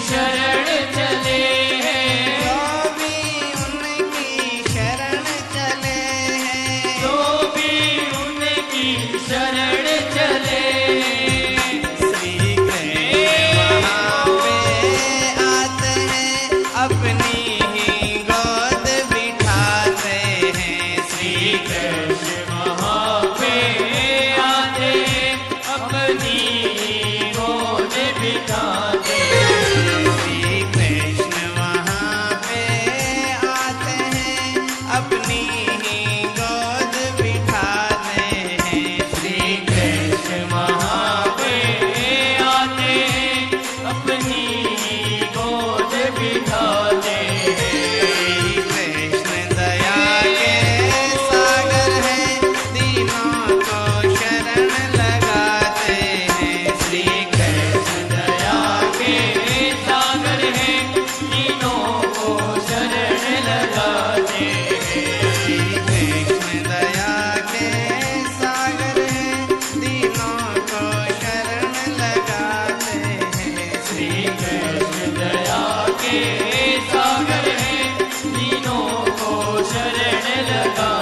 शरण सागर है तीनों को शरण लगा